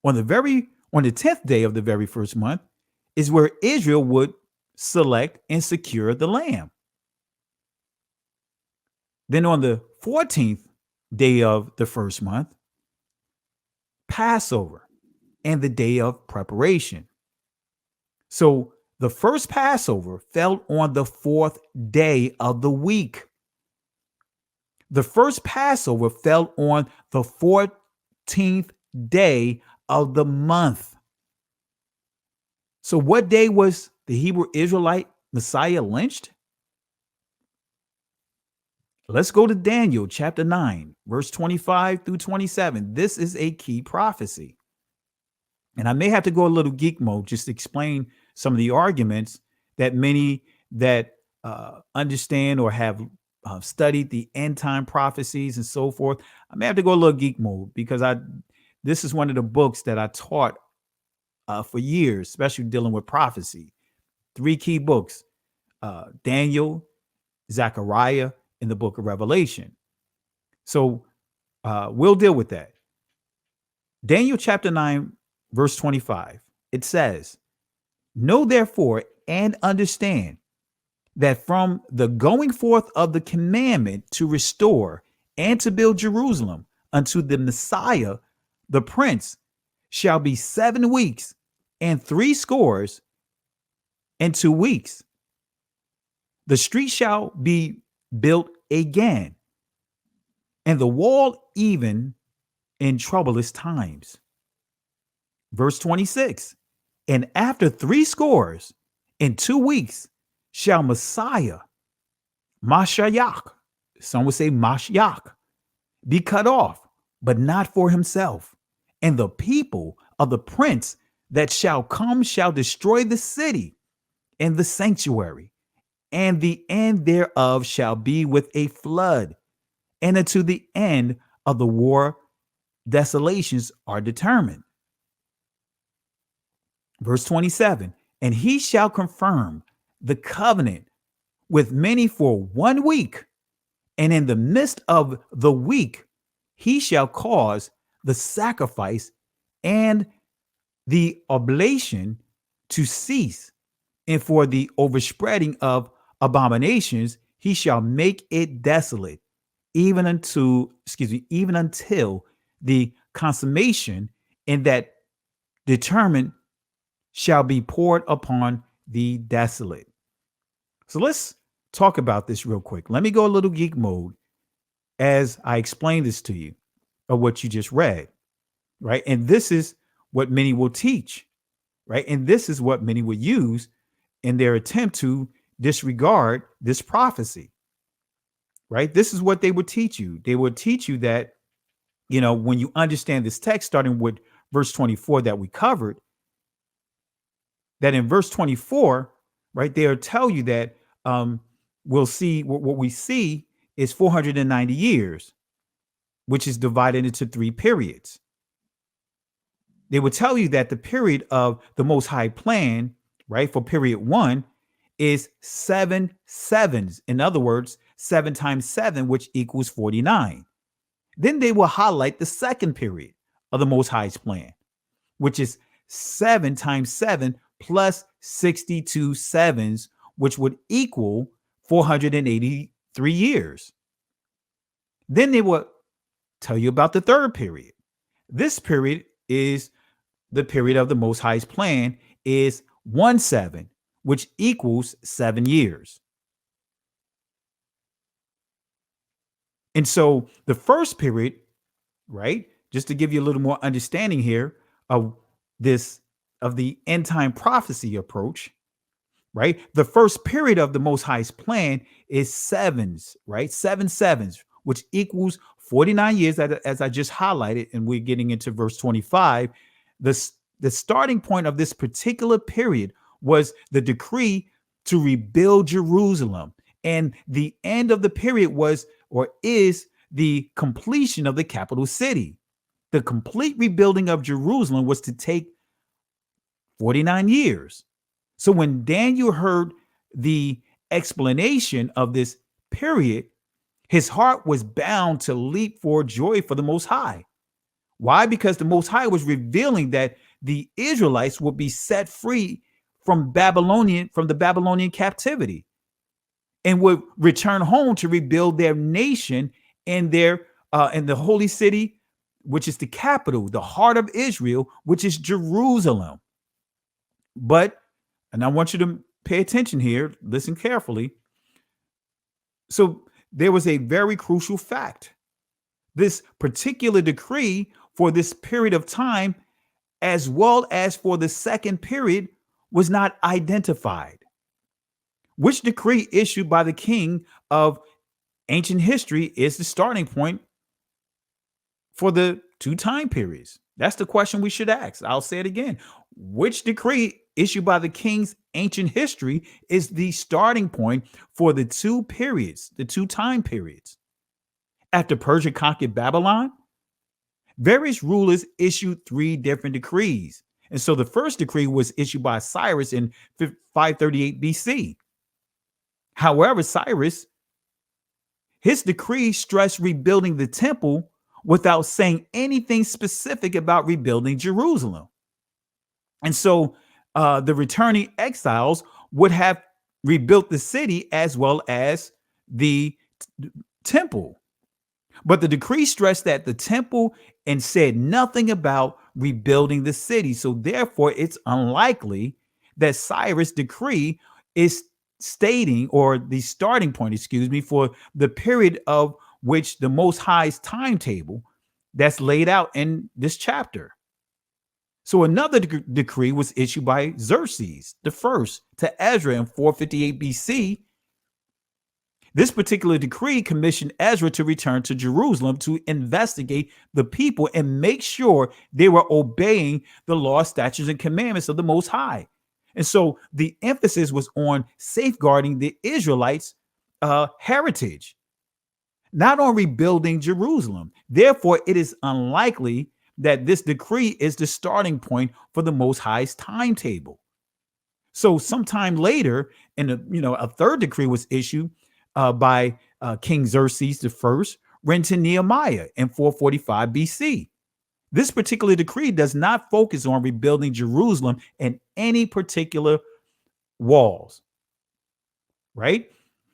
On the 10th day of the very first month is where Israel would select and secure the lamb. Then on the 14th day of the first month, Passover and the day of preparation. So the first Passover fell on the 4th day of the week. The first Passover fell on the 14th day of the month. So what day was the Hebrew Israelite Messiah lynched? Let's go to Daniel chapter 9, verse 25 through 27. This is a key prophecy. And I may have to go a little geek mode just to explain some of the arguments that many that understand or have studied the end time prophecies and so forth. I may have to go a little geek mode because this is one of the books that I taught for years, especially dealing with prophecy. 3 key books: Daniel, Zechariah, and the book of Revelation. So we'll deal with that. Daniel chapter 9, verse 25. It says, "Know therefore and understand that from the going forth of the commandment to restore and to build Jerusalem unto the Messiah, the Prince, shall be 7 weeks and 62 weeks. The street shall be built again, and the wall even in troublous times." Verse 26, "And after 62 weeks shall Messiah, Mashiach," some would say Mashiach, "be cut off, but not for himself. And the people of the prince that shall come shall destroy the city and the sanctuary, and the end thereof shall be with a flood, and unto the end of the war desolations are determined." Verse 27, "And he shall confirm the covenant with many for 1 week, and in the midst of the week he shall cause the sacrifice and the oblation to cease, and for the overspreading of abominations he shall make it desolate, even until the consummation, and that determined shall be poured upon the desolate. So let's talk about this real quick. Let me go a little geek mode as I explain this to you of what you just read, right? And this is what many will teach, right? And this is what many will use in their attempt to disregard this prophecy, right? This is what they would teach you. They would teach you that, when you understand this text, starting with verse 24 that we covered, that in verse 24, right, they'll tell you that we'll see what we see is 490 years, which is divided into 3 periods. They would tell you that the period of the Most High plan, right, for period 1 is 7 sevens. In other words, 7 times 7, which equals 49. Then they will highlight the second period of the Most High's plan, which is 7 times 7 plus 62 sevens, which would equal 483 years. Then they will tell you about the third period. This period is the period of the Most High's plan is 1 7, which equals 7 years. And so the first period, right, just to give you a little more understanding here of this, of the end time prophecy approach, right? The first period of the Most High's plan is sevens, right? 7 sevens, which equals 49 years, as I just highlighted. And we're getting into verse 25. The starting point of this particular period was the decree to rebuild Jerusalem. And the end of the period was, or is, the completion of the capital city. The complete rebuilding of Jerusalem was to take 49 years. So when Daniel heard the explanation of this period, his heart was bound to leap for joy for the Most High. Why? Because the Most High was revealing that the Israelites would be set free from the Babylonian captivity and would return home to rebuild their nation and their in the holy city, which is the capital, the heart of Israel, which is Jerusalem. And I want you to pay attention here, listen carefully. So there was a very crucial fact. This particular decree for this period of time, as well as for the second period, was not identified. Which decree issued by the king of ancient history is the starting point for the 2 time periods? That's the question we should ask. I'll say it again. Which decree issued by the king's ancient history is the starting point for the 2 periods, the 2 time periods? After Persia conquered Babylon, various rulers issued 3 different decrees. And so the first decree was issued by Cyrus in 538 BC. However, Cyrus, his decree stressed rebuilding the temple without saying anything specific about rebuilding Jerusalem. And so the returning exiles would have rebuilt the city as well as the temple. But the decree stressed that the temple and said nothing about rebuilding the city. So therefore, it's unlikely that Cyrus' decree is stating, or the starting point, for the period of which the Most High's timetable that's laid out in this chapter. So another decree was issued by Xerxes the first to Ezra in 458 BC. This particular decree commissioned Ezra to return to Jerusalem to investigate the people and make sure they were obeying the law, statutes, and commandments of the Most High. And so the emphasis was on safeguarding the Israelites' heritage, not on rebuilding Jerusalem. Therefore, it is unlikely that this decree is the starting point for the Most High's timetable. So sometime later, a third decree was issued by King Xerxes I, written to Nehemiah in 445 BC. This particular decree does not focus on rebuilding Jerusalem and any particular walls, right?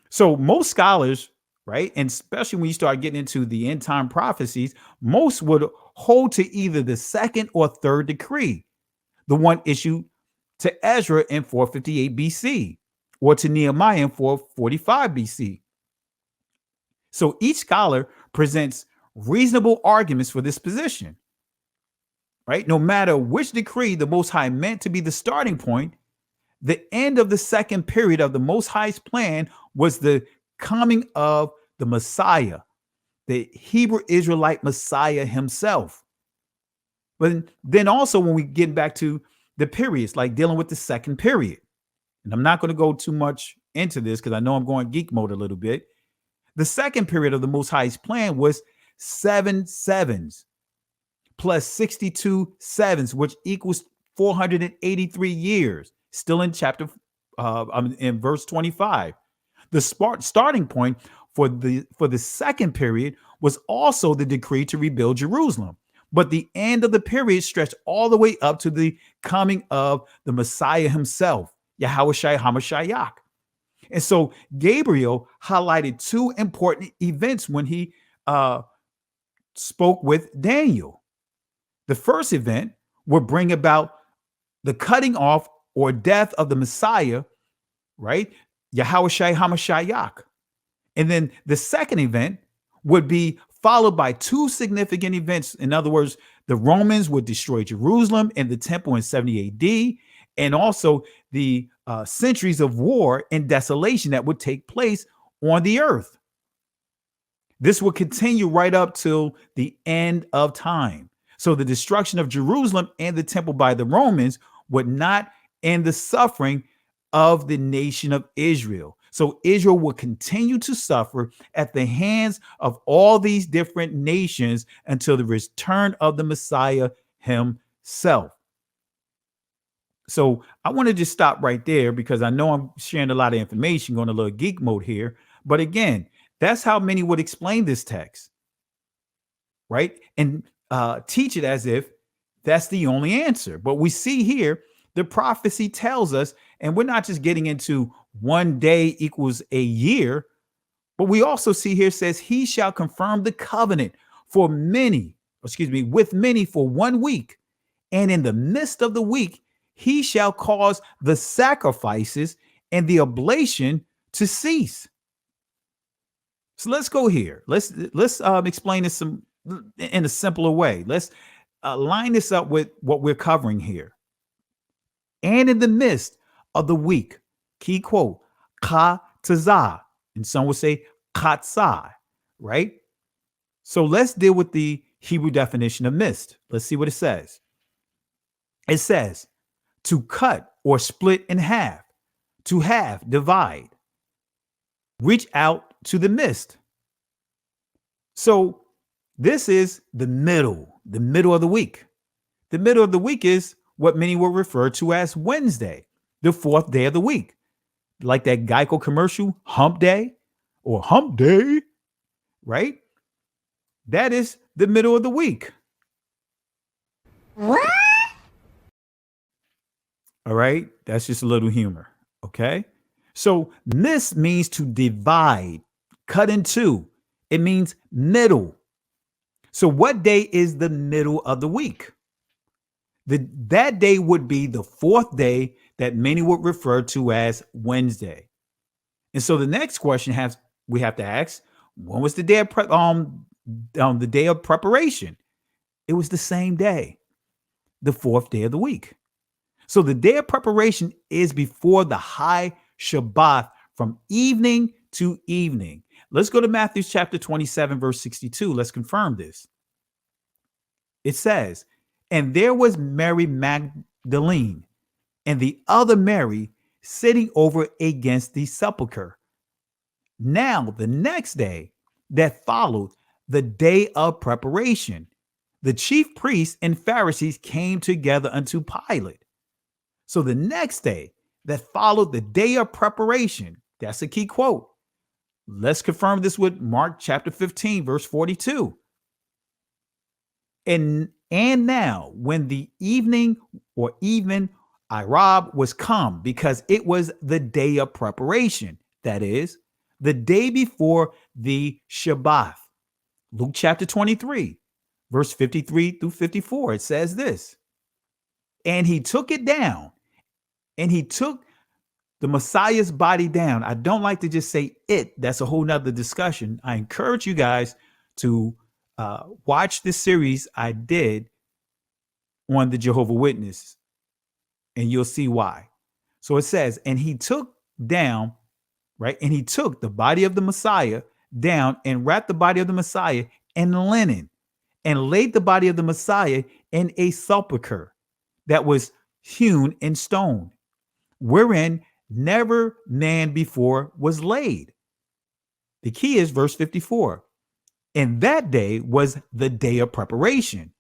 So most scholars, right, and especially when you start getting into the end time prophecies, most would hold to either the second or third decree, the one issued to Ezra in 458 BC, or to Nehemiah in 445 BC. So each scholar presents reasonable arguments for this position, right? No matter which decree the Most High meant to be the starting point, the end of the second period of the Most High's plan was the coming of the Messiah, the Hebrew Israelite Messiah himself. But then also when we get back to the periods, like dealing with the second period, and I'm not going to go too much into this because I know I'm going geek mode a little bit. The second period of the Most High's plan was 7 sevens plus 62 sevens, which equals 483 years. Still in in verse 25. The starting point for the second period was also the decree to rebuild Jerusalem. But the end of the period stretched all the way up to the coming of the Messiah himself, YAHAWAH HaMashiach. And so Gabriel highlighted two important events when he spoke with Daniel. The first event would bring about the cutting off or death of the Messiah, right? YAHAWAH HaMashiach. And then the second event would be followed by two significant events. In other words, the Romans would destroy Jerusalem and the temple in 70 AD, and also the centuries of war and desolation that would take place on the earth. This would continue right up till the end of time. So the destruction of Jerusalem and the temple by the Romans would not end the suffering of the nation of Israel. So Israel will continue to suffer at the hands of all these different nations until the return of the Messiah himself. So I want to just stop right there because I know I'm sharing a lot of information, going a little geek mode here. But again, that's how many would explain this text, right? And teach it as if that's the only answer. But we see here, the prophecy tells us, and we're not just getting into one day equals a year, but we also see here says, he shall confirm the covenant with many for 1 week. And in the midst of the week, he shall cause the sacrifices and the oblation to cease. So let's go here. Let's explain this in a simpler way. Let's line this up with what we're covering here. And in the midst of the week, key quote, ka tazah, and some would say katzah, right? So let's deal with the Hebrew definition of midst. Let's see what it says. It says to cut or split in half, to half, divide, reach out to the midst. So this is the middle of the week. The middle of the week is what many will refer to as Wednesday, the fourth day of the week. Like that Geico commercial, hump day or hump day, right? That is the middle of the week. What? All right. That's just a little humor. Okay. So this means to divide, cut in two. It means middle. So what day is the middle of the week? That day would be the fourth day that many would refer to as Wednesday. And so the next question we have to ask, when was the day of the day of preparation? It was the same day, the fourth day of the week. So the day of preparation is before the high Shabbat from evening to evening. Let's go to Matthew chapter 27, verse 62. Let's confirm this. It says, and there was Mary Magdalene and the other Mary sitting over against the sepulchre. Now, the next day that followed the day of preparation, the chief priests and Pharisees came together unto Pilate. So the next day that followed the day of preparation, that's a key quote. Let's confirm this with Mark chapter 15, verse 42. And now when the evening or even Irab was come, because it was the day of preparation, that is, the day before the Shabbat. Luke chapter 23, verse 53 through 54, it says this. And he took it down And he took the Messiah's body down. I don't like to just say it. That's a whole nother discussion. I encourage you guys to watch this series I did on the Jehovah Witness, and you'll see why. So it says, and he took down, right? And he took the body of the Messiah down and wrapped the body of the Messiah in linen and laid the body of the Messiah in a sepulchre that was hewn in stone, wherein never man before was laid. The key is verse 54. And that day was the day of preparation,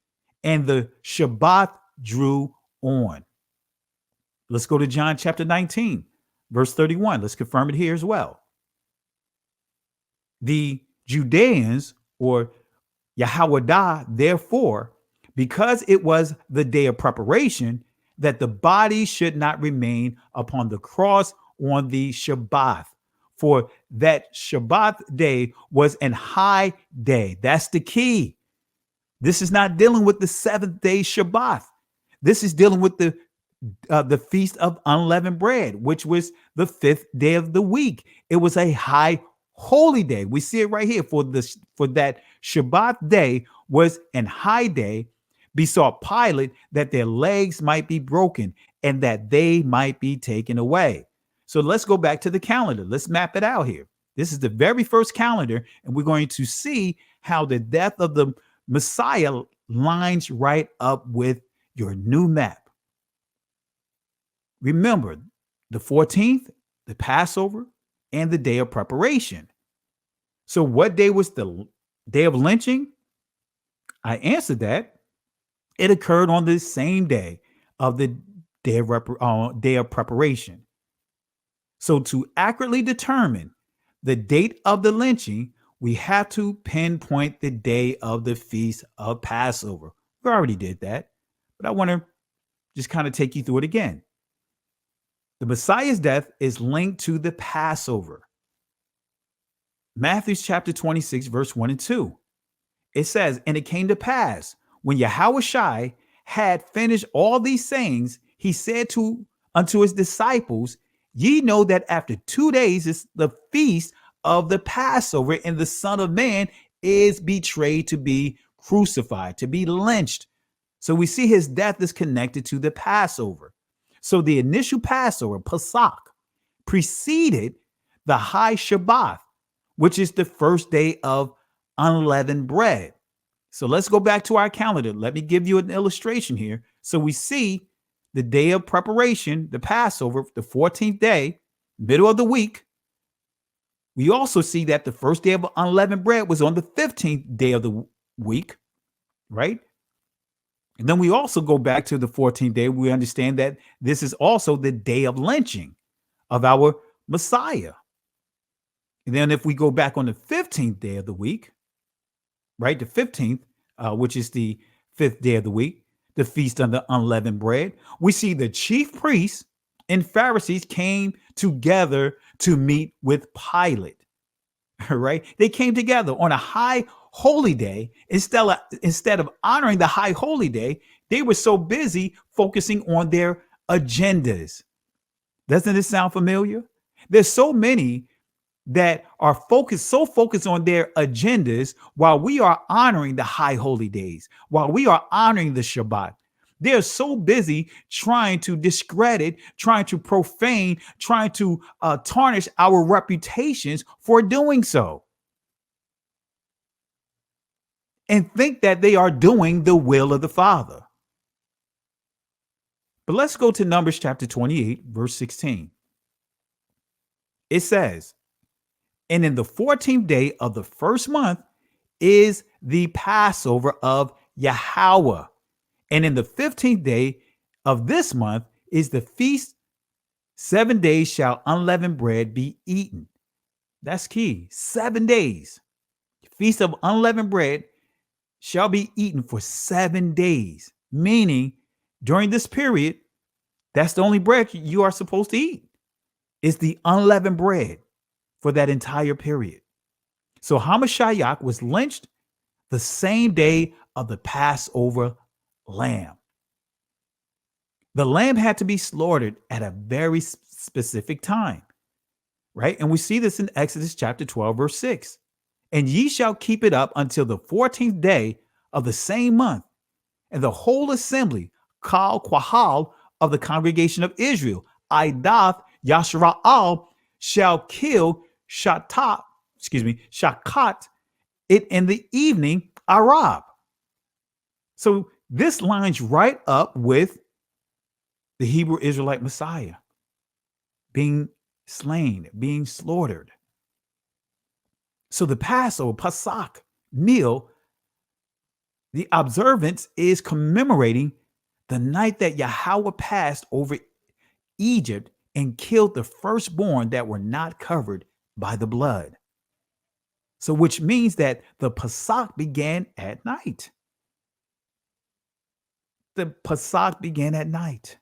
and the Shabbat drew on. Let's go to John chapter 19, verse 31. Let's confirm it here as well. The Judeans, or YAHAWAH, therefore, because it was the day of preparation, that the body should not remain upon the cross on the Shabbath, for that Shabbat day was an high day. That's the key. This is not dealing with the seventh day Shabbat. This is dealing with the feast of unleavened bread, which was the fifth day of the week. It was a high holy day. We see it right here. For that Shabbat day was an high day, besought Pilate that their legs might be broken and that they might be taken away. So let's go back to the calendar. Let's map it out here. This is the very first calendar, and we're going to see how the death of the Messiah lines right up with your new map. Remember, the 14th, the Passover, and the day of preparation. So what day was the day of lynching? I answered that. It occurred on the same day of the day of preparation. So to accurately determine the date of the lynching, we have to pinpoint the day of the feast of Passover. We already did that, but I want to just kind of take you through it again. The Messiah's death is linked to the Passover. Matthew chapter 26, verse 1 and 2. It says, and it came to pass, when YAHAWAH had finished all these sayings, he said unto his disciples, ye know that after 2 days is the feast of the Passover, and the Son of Man is betrayed to be crucified, to be lynched. So we see his death is connected to the Passover. So the initial Passover, Pesach, preceded the high Shabbat, which is the first day of unleavened bread. So let's go back to our calendar. Let me give you an illustration here. So we see the day of preparation, the Passover, the 14th day, middle of the week. We also see that the first day of unleavened bread was on the 15th day of the week, right? And then we also go back to the 14th day. We understand that this is also the day of lynching of our Messiah. And then if we go back on the 15th day of the week, right, the 15th, which is the fifth day of the week, the feast of the unleavened bread, we see the chief priests and Pharisees came together to meet with Pilate, right? They came together on a high holy day. Instead of honoring the high holy day, they were so busy focusing on their agendas. Doesn't it sound familiar? There's so many that are focused on their agendas while we are honoring the high holy days, while we are honoring the Shabbat. They're so busy trying to discredit, trying to profane, trying to tarnish our reputations for doing so, and think that they are doing the will of the Father. But let's go to Numbers chapter 28, verse 16. It says, and in the 14th day of the first month is the Passover of YAHAWAH. And in the 15th day of this month is the feast. 7 days shall unleavened bread be eaten. That's key. 7 days. Feast of unleavened bread shall be eaten for 7 days. Meaning during this period, that's the only bread you are supposed to eat. It's the unleavened bread for that entire period. So Hamashiach was lynched the same day of the Passover lamb. The lamb had to be slaughtered at a very specific time, right? And we see this in Exodus chapter 12, verse 6. And ye shall keep it up until the 14th day of the same month, and the whole assembly, Quail of the congregation of Israel, Idath Yashra'al, shall kill Shakat it in the evening, Arab. So this lines right up with the Hebrew Israelite Messiah being slain, being slaughtered. So the Passover, Pesach meal, the observance is commemorating the night that YAHAWAH passed over Egypt and killed the firstborn that were not covered by the blood. So which means that the Pesach began at night. The Pesach began at night.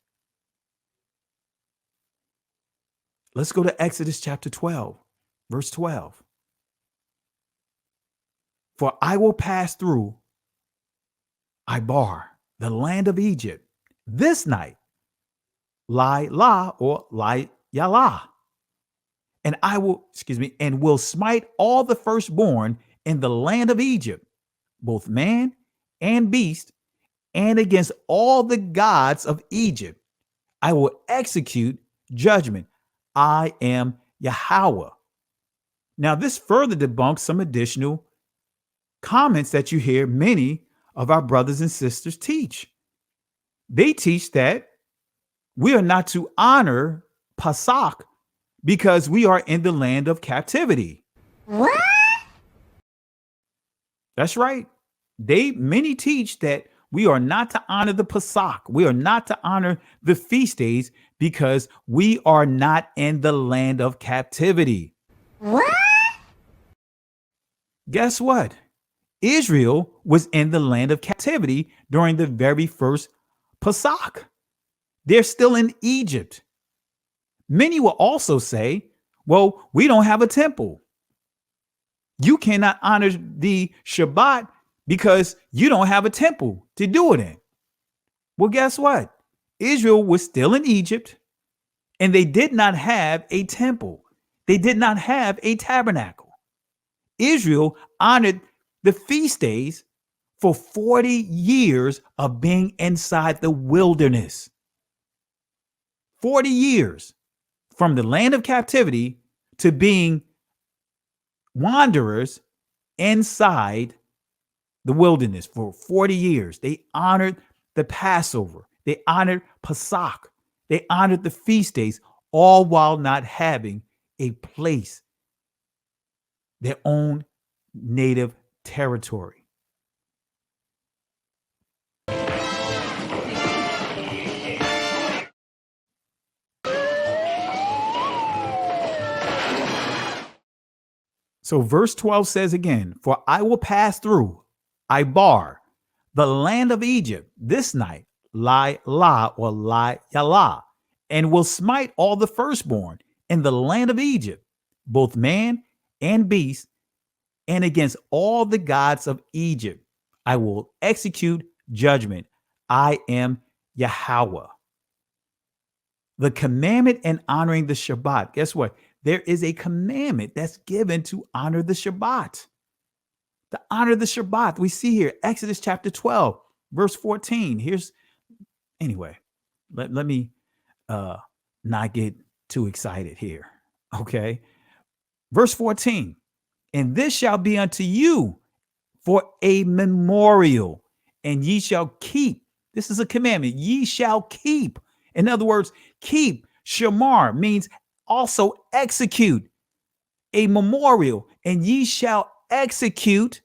Let's go to Exodus chapter 12, verse 12. For I will pass through Ibar, the land of Egypt, this night, Yalah, and I will, and will smite all the firstborn in the land of Egypt, both man and beast, and against all the gods of Egypt, I will execute judgment. I am YAHAWAH. Now, this further debunks some additional comments that you hear many of our brothers and sisters teach. They teach that we are not to honor Pesach because we are in the land of captivity. What? That's right. Many teach that we are not to honor the Pesach. We are not to honor the feast days because we are not in the land of captivity. What? Guess what? Israel was in the land of captivity during the very first Pesach. They're still in Egypt. Many will also say, well, we don't have a temple. You cannot honor the Shabbat because you don't have a temple to do it in. Well, guess what? Israel was still in Egypt and they did not have a temple. They did not have a tabernacle. Israel honored the feast days for 40 years of being inside the wilderness. 40 years from the land of captivity to being wanderers inside the wilderness for 40 years. They honored the Passover. They honored Pesach. They honored the feast days, all while not having a place, their own native territory. So verse 12 says again, for I will pass through Ibar, the land of Egypt, this night, Yalah, and will smite all the firstborn in the land of Egypt, both man and beast, and against all the gods of Egypt, I will execute judgment. I am YAHAWAH. The commandment and honoring the Shabbat. Guess what? There is a commandment that's given to honor the Shabbat. To honor the Shabbat. We see here, Exodus chapter 12, verse 14. Let me not get too excited here. Okay. Verse 14. And this shall be unto you for a memorial, and ye shall keep. This is a commandment. Ye shall keep. In other words, keep. Shamar means also execute. A memorial, and ye shall execute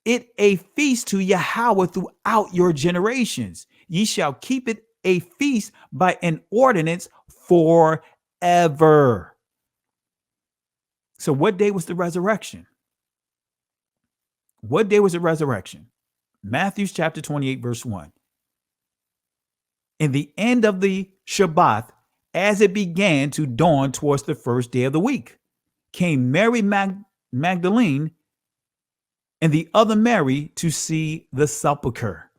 it a feast to YAHAWAH throughout your generations. Ye shall keep it a feast by an ordinance forever. So what day was the resurrection? What day was the resurrection? Matthew chapter 28, verse 1. In the end of the Shabbat, as it began to dawn towards the first day of the week, came Mary Magdalene and the other Mary to see the sepulchre.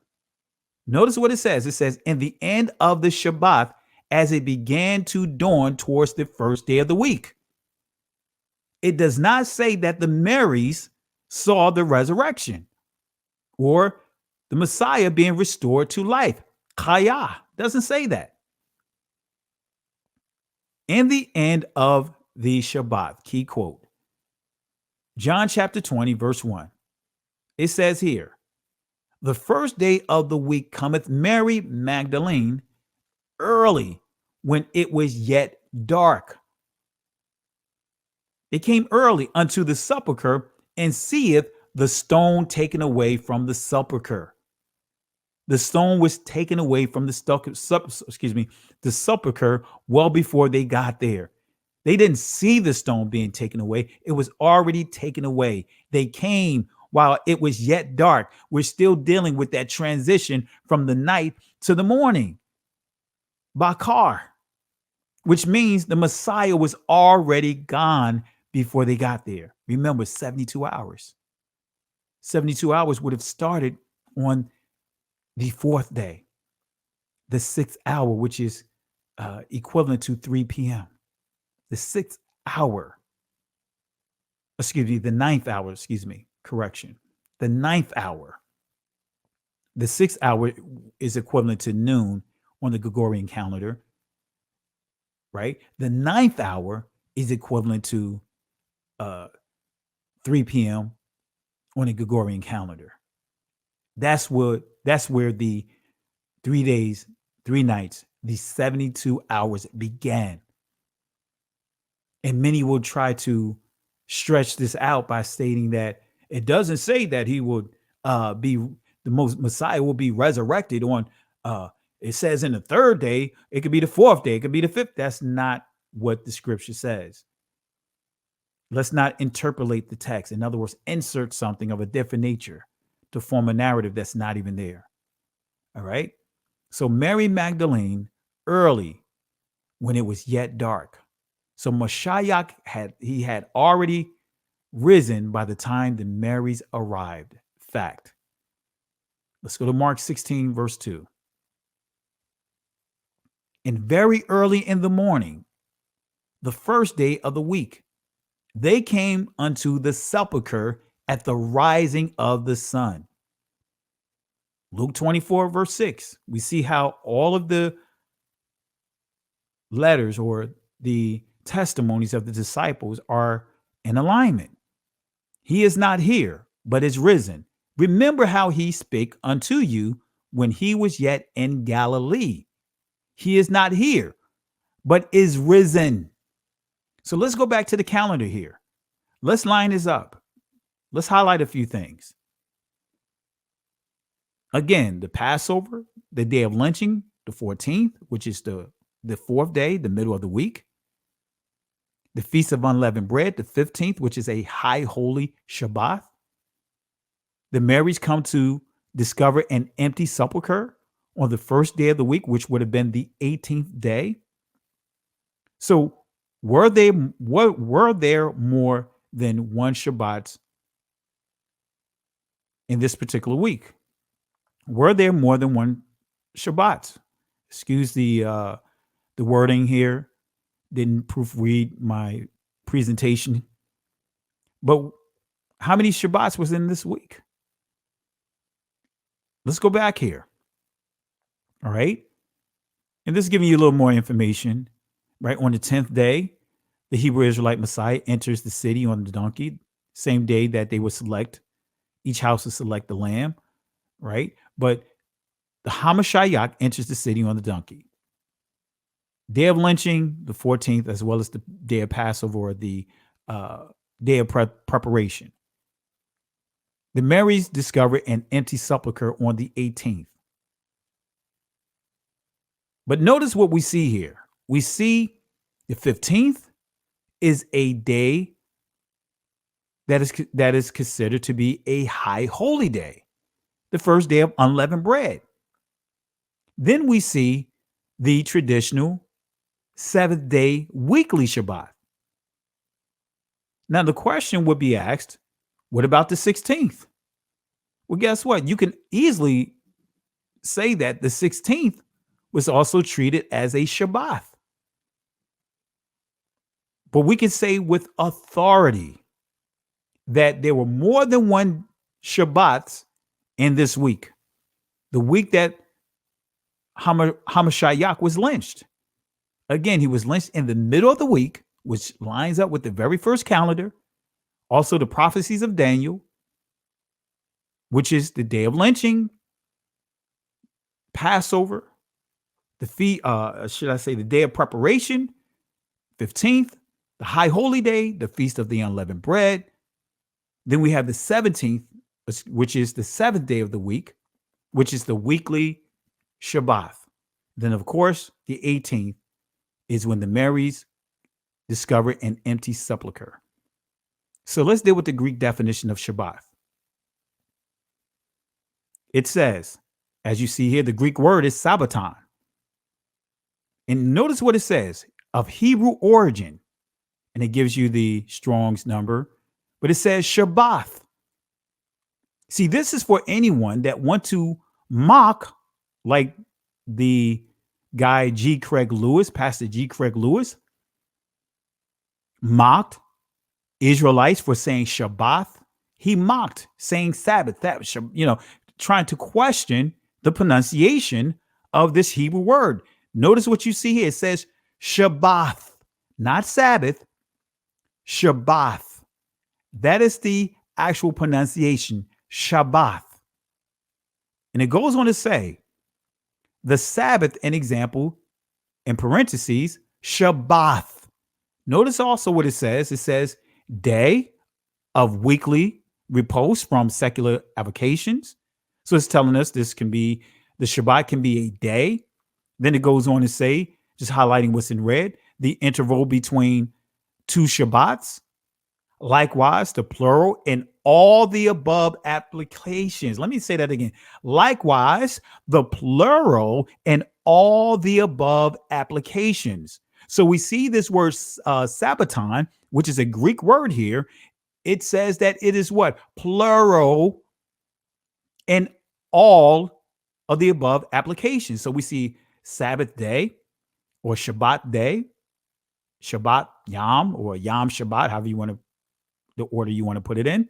Notice what it says. It says, in the end of the Shabbat, as it began to dawn towards the first day of the week. It does not say that the Marys saw the resurrection or the Messiah being restored to life. Chaya doesn't say that. In the end of the Shabbat, key quote, John chapter 20, verse 1. It says here, the first day of the week cometh Mary Magdalene early when it was yet dark. It came early unto the sepulchre and seeth the stone taken away from the sepulchre. The stone was taken away from the sepulchre well before they got there. They didn't see the stone being taken away. It was already taken away. They came while it was yet dark. We're still dealing with that transition from the night to the morning by car, which means the Messiah was already gone before they got there. Remember, 72 hours. 72 hours would have started on the fourth day, the 6th hour, which is equivalent to 3 p.m. The 6th hour, the 9th hour, correction. The 9th hour. The 6th hour is equivalent to noon on the Gregorian calendar, right? The 9th hour is equivalent to 3 p.m. on the Gregorian calendar. That's where the 3 days, 3 nights, the 72 hours began. And many will try to stretch this out by stating that it doesn't say that he would Messiah will be resurrected on, it says in the 3rd day, it could be the 4th day, it could be the 5th. That's not what the scripture says. Let's not interpolate the text. In other words, insert something of a different nature to form a narrative that's not even there. All right. So Mary Magdalene early when it was yet dark. So Mashiach had already risen by the time the Marys arrived. Fact. Let's go to Mark 16, verse 2. And very early in the morning, the first day of the week, they came unto the sepulchre at the rising of the sun. Luke 24, verse 6. We see how all of the letters or the testimonies of the disciples are in alignment. He is not here, but is risen. Remember how he spake unto you when he was yet in Galilee. He is not here, but is risen. So let's go back to the calendar here. Let's line this up. Let's highlight a few things. Again, the Passover, the day of lynching, the 14th, which is the 4th day, the middle of the week. The Feast of Unleavened Bread, the 15th, which is a high holy Shabbat. The Marys come to discover an empty sepulchre on the first day of the week, which would have been the 18th day. So were there more than one Shabbat in this particular week? Were there more than one Shabbat? Excuse the wording here. Didn't proofread my presentation. But how many Shabbats was in this week? Let's go back here. All right. And this is giving you a little more information. Right. On the 10th day, the Hebrew Israelite Messiah enters the city on the donkey. Same day that they would select, each house would select the lamb. Right. But the Hamashiach enters the city on the donkey. Day of lynching, the 14th, as well as the day of Passover, or the day of preparation. The Marys discover an empty sepulchre on the 18th. But notice what we see here. We see the 15th is a day that is considered to be a high holy day, the first day of unleavened bread. Then we see the traditional 7th day weekly Shabbat. Now the question would be asked, what about the 16th? Well, guess what? You can easily say that the 16th was also treated as a Shabbat. But we can say with authority that there were more than one Shabbats in this week, the week that Hamashiach was lynched. Again, he was lynched in the middle of the week, which lines up with the very first calendar, also the prophecies of Daniel, which is the day of lynching, Passover, the the day of preparation, 15th, the high holy day, the feast of the unleavened bread. Then we have the 17th, which is the seventh day of the week, which is the weekly Shabbat. Then, of course, the 18th is when the Marys discover an empty sepulcher. So let's deal with the Greek definition of Shabbat. It says, as you see here, the Greek word is Sabbaton. And notice what it says, of Hebrew origin. And it gives you the Strong's number, but it says Shabbat. See, this is for anyone that want to mock, like the guy G. Craig Lewis, Pastor G. Craig Lewis, mocked Israelites for saying Shabbat. He mocked saying Sabbath, trying to question the pronunciation of this Hebrew word. Notice what you see here. It says Shabbat, not Sabbath, Shabbat. That is the actual pronunciation, Shabbat. And it goes on to say, the Sabbath, an example, in parentheses, Shabbat. Notice also what it says. It says day of weekly repose from secular avocations. So it's telling us the Shabbat can be a day. Then it goes on to say, just highlighting what's in red, the interval between two Shabbats. Likewise, the plural in all the above applications. Let me say that again. Likewise, the plural in all the above applications. So we see this word Sabbaton, which is a Greek word here. It says that it is what? Plural in all of the above applications. So we see Sabbath day or Shabbat day, Shabbat Yom or Yom Shabbat, however you want to, the order you want to put it in.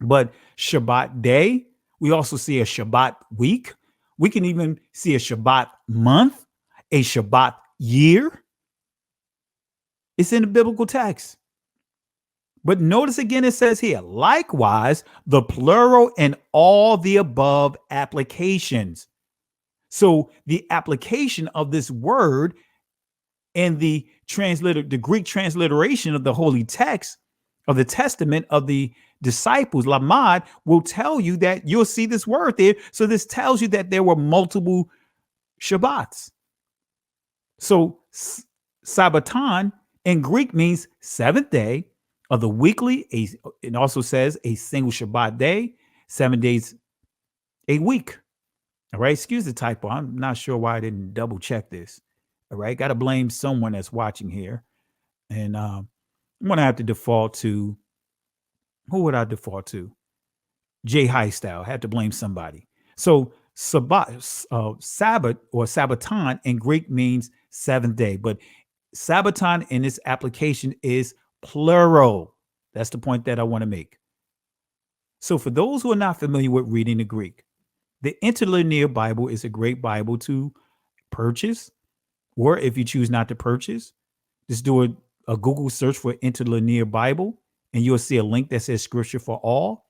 But Shabbat day, we also see a Shabbat week. We can even see a Shabbat month, a Shabbat year. It's in the biblical text. But notice again, it says here, likewise, the plural in all the above applications. So the application of this word in the Greek transliteration of the Holy Text of the Testament of the disciples, Lamad, will tell you that you'll see this word there. So this tells you that there were multiple Shabbats. So Sabbaton in Greek means seventh day of the weekly. It also says a single Shabbat day, 7 days a week. All right. Excuse the typo. I'm not sure why I didn't double check this. All right. Got to blame someone that's watching here. And I'm going to have to default to, who would I default to? Jay Highstyle. I have to blame somebody. So Sabbath or Sabbaton in Greek means seventh day, but Sabbaton in its application is plural. That's the point that I want to make. So for those who are not familiar with reading the Greek, the Interlinear Bible is a great Bible to purchase, or if you choose not to purchase, just do a Google search for Interlinear Bible, and you'll see a link that says Scripture for All,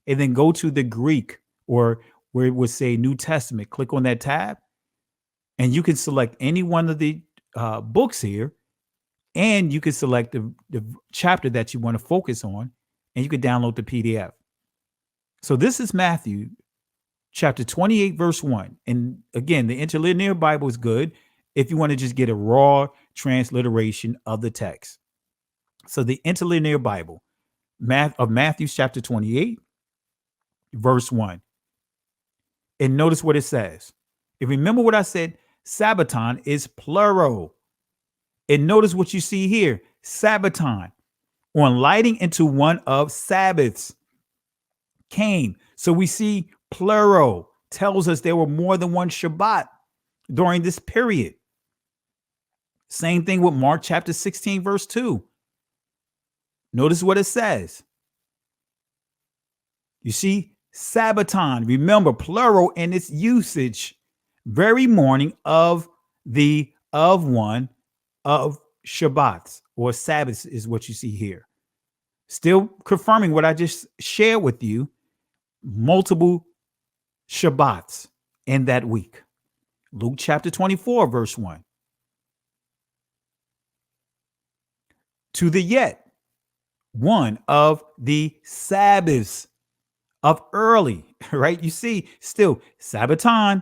and then go to the Greek, or where it would say New Testament. Click on that tab, and you can select any one of the books here, and you can select the chapter that you want to focus on, and you can download the PDF. So this is Matthew chapter 28, verse 1. And again, the Interlinear Bible is good if you want to just get a raw transliteration of the text. So the Interlinear Bible of Matthew chapter 28, verse 1. And notice what it says. If you remember what I said, Sabbaton is plural. And notice what you see here, Sabbaton, on lighting into one of Sabbaths, came. So we see plural, tells us there were more than one Shabbat during this period. Same thing with Mark chapter 16, verse 2. Notice what it says. You see, Sabbaton, remember, plural in its usage, very morning of one of Shabbats or Sabbaths is what you see here. Still confirming what I just shared with you, multiple Shabbats in that week. Luke chapter 24, verse 1. To the yet one of the Sabbaths of early, right? You see, still Sabbaton,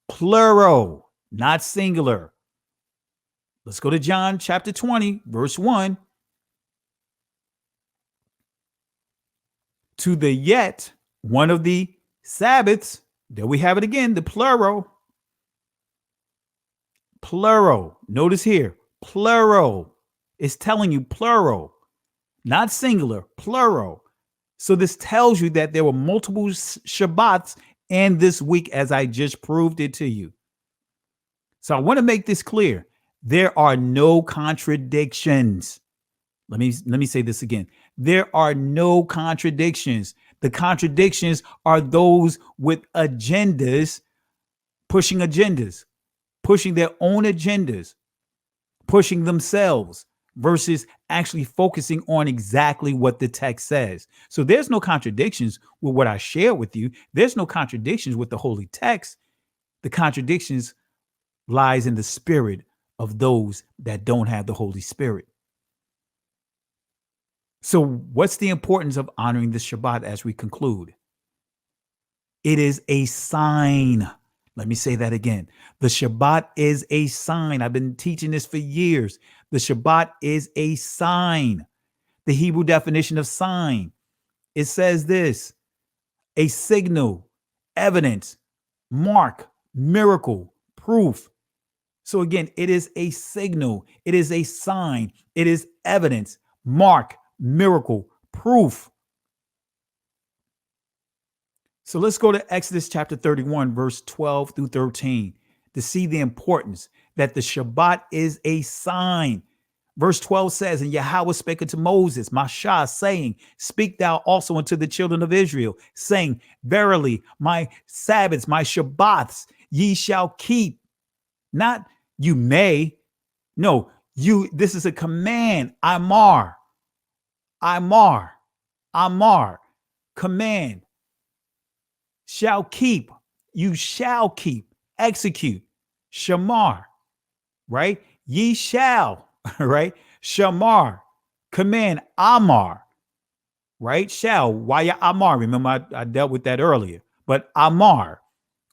plural, not singular. Let's go to John chapter 20, verse 1. To the yet one of the Sabbaths, there we have it again, the plural. Plural. Notice here, plural. It's telling you plural, not singular, plural. So this tells you that there were multiple Shabbats in this week, as I just proved it to you. So I want to make this clear. There are no contradictions. Let me say this again. There are no contradictions. The contradictions are those with agendas, pushing their own agendas, pushing themselves versus actually focusing on exactly what the text says. So there's no contradictions with what I share with you. There's no contradictions with the holy text. The contradictions lies in the spirit of those that don't have the Holy Spirit. So what's the importance of honoring the Shabbat as we conclude? It is a sign. Let me say that again. The Shabbat is a sign. I've been teaching this for years. The Shabbat is a sign. The Hebrew definition of sign, it says this: a signal, evidence, mark, miracle, proof. So again, it is a signal. It is a sign. It is evidence, mark, miracle, proof. So let's go to Exodus chapter 31, verse 12 through 13 to see the importance that the Shabbat is a sign. Verse 12 says, and YAHAWAH spake unto Moses, Masha, saying, speak thou also unto the children of Israel, saying, verily, my Sabbaths, my Shabbats, ye shall keep. Not you may. No, this is a command. Amar, command. Shall keep, you shall keep, execute, shamar, right? Ye shall, right? Shamar, command, amar, right? Shall, amar. Remember, I dealt with that earlier, but amar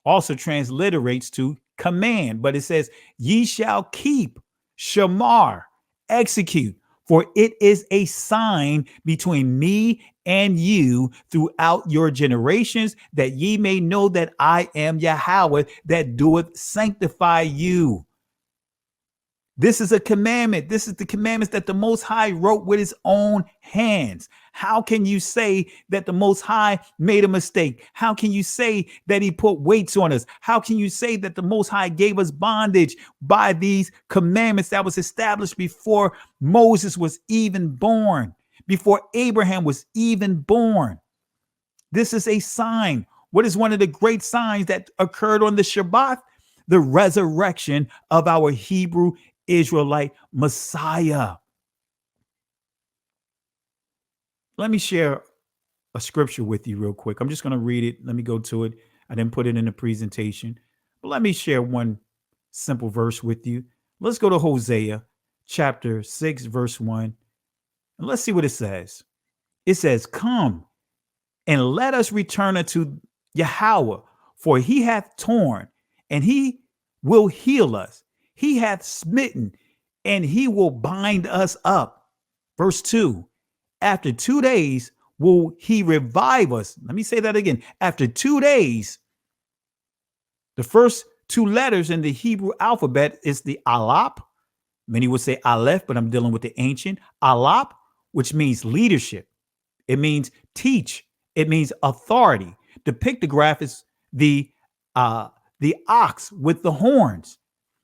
also transliterates to command, but it says, ye shall keep, shamar, execute, for it is a sign between me and you throughout your generations, that ye may know that I am YAHAWAH that doeth sanctify you. This is a commandment. This is the commandments that the Most High wrote with his own hands. How can you say that the Most High made a mistake? How can you say that he put weights on us? How can you say that the Most High gave us bondage by these commandments that was established before Moses was even born, before Abraham was even born? This is a sign. What is one of the great signs that occurred on the Shabbat? The resurrection of our Hebrew Israelite Messiah. Let me share a scripture with you real quick. I'm just going to read it. Let me go to it. I didn't put it in the presentation, but let me share one simple verse with you. Let's go to Hosea chapter 6, verse 1. And let's see what it says. It says, come and let us return unto YAHAWAH, for he hath torn and he will heal us. He hath smitten and he will bind us up. Verse 2, after 2 days will he revive us. Let me say that again. After 2 days, the first 2 letters in the Hebrew alphabet is the alap. Many would say aleph, but I'm dealing with the ancient alap, which means leadership. It means teach. It means authority. The pictograph is the the ox with the horns.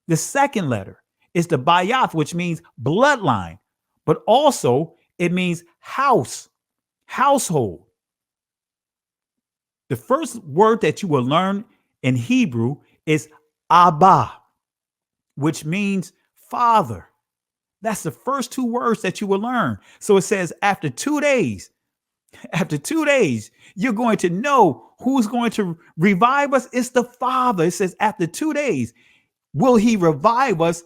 The second letter is the bayath, which means bloodline, but also it means house, household. The first word that you will learn in Hebrew is Abba, which means father. That's the first two words that you will learn. So it says after 2 days, you're going to know who's going to revive us. It's the Father. It says after 2 days, will he revive us?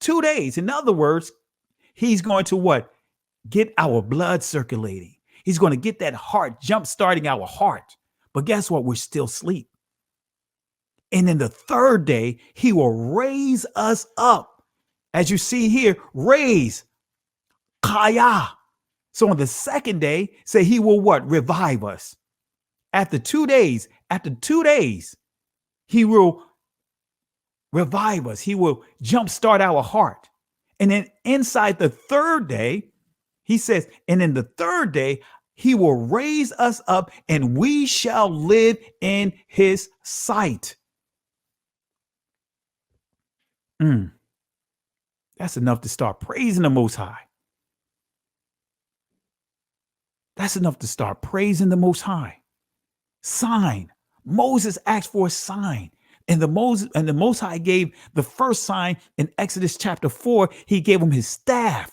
2 days. In other words, he's going to what? Get our blood circulating. He's going to get that heart jump starting our heart. But guess what? We're still asleep. And then the third day, he will raise us up. As you see here, raise, kaya. So on the second day, say he will what? Revive us. After 2 days, he will revive us. He will jumpstart our heart. And then inside the third day, he says, and in the third day, he will raise us up and we shall live in his sight. That's enough to start praising the Most High. That's enough to start praising the Most High. Sign. Moses asked for a sign. And the Most High gave the first sign in Exodus chapter 4. He gave him his staff.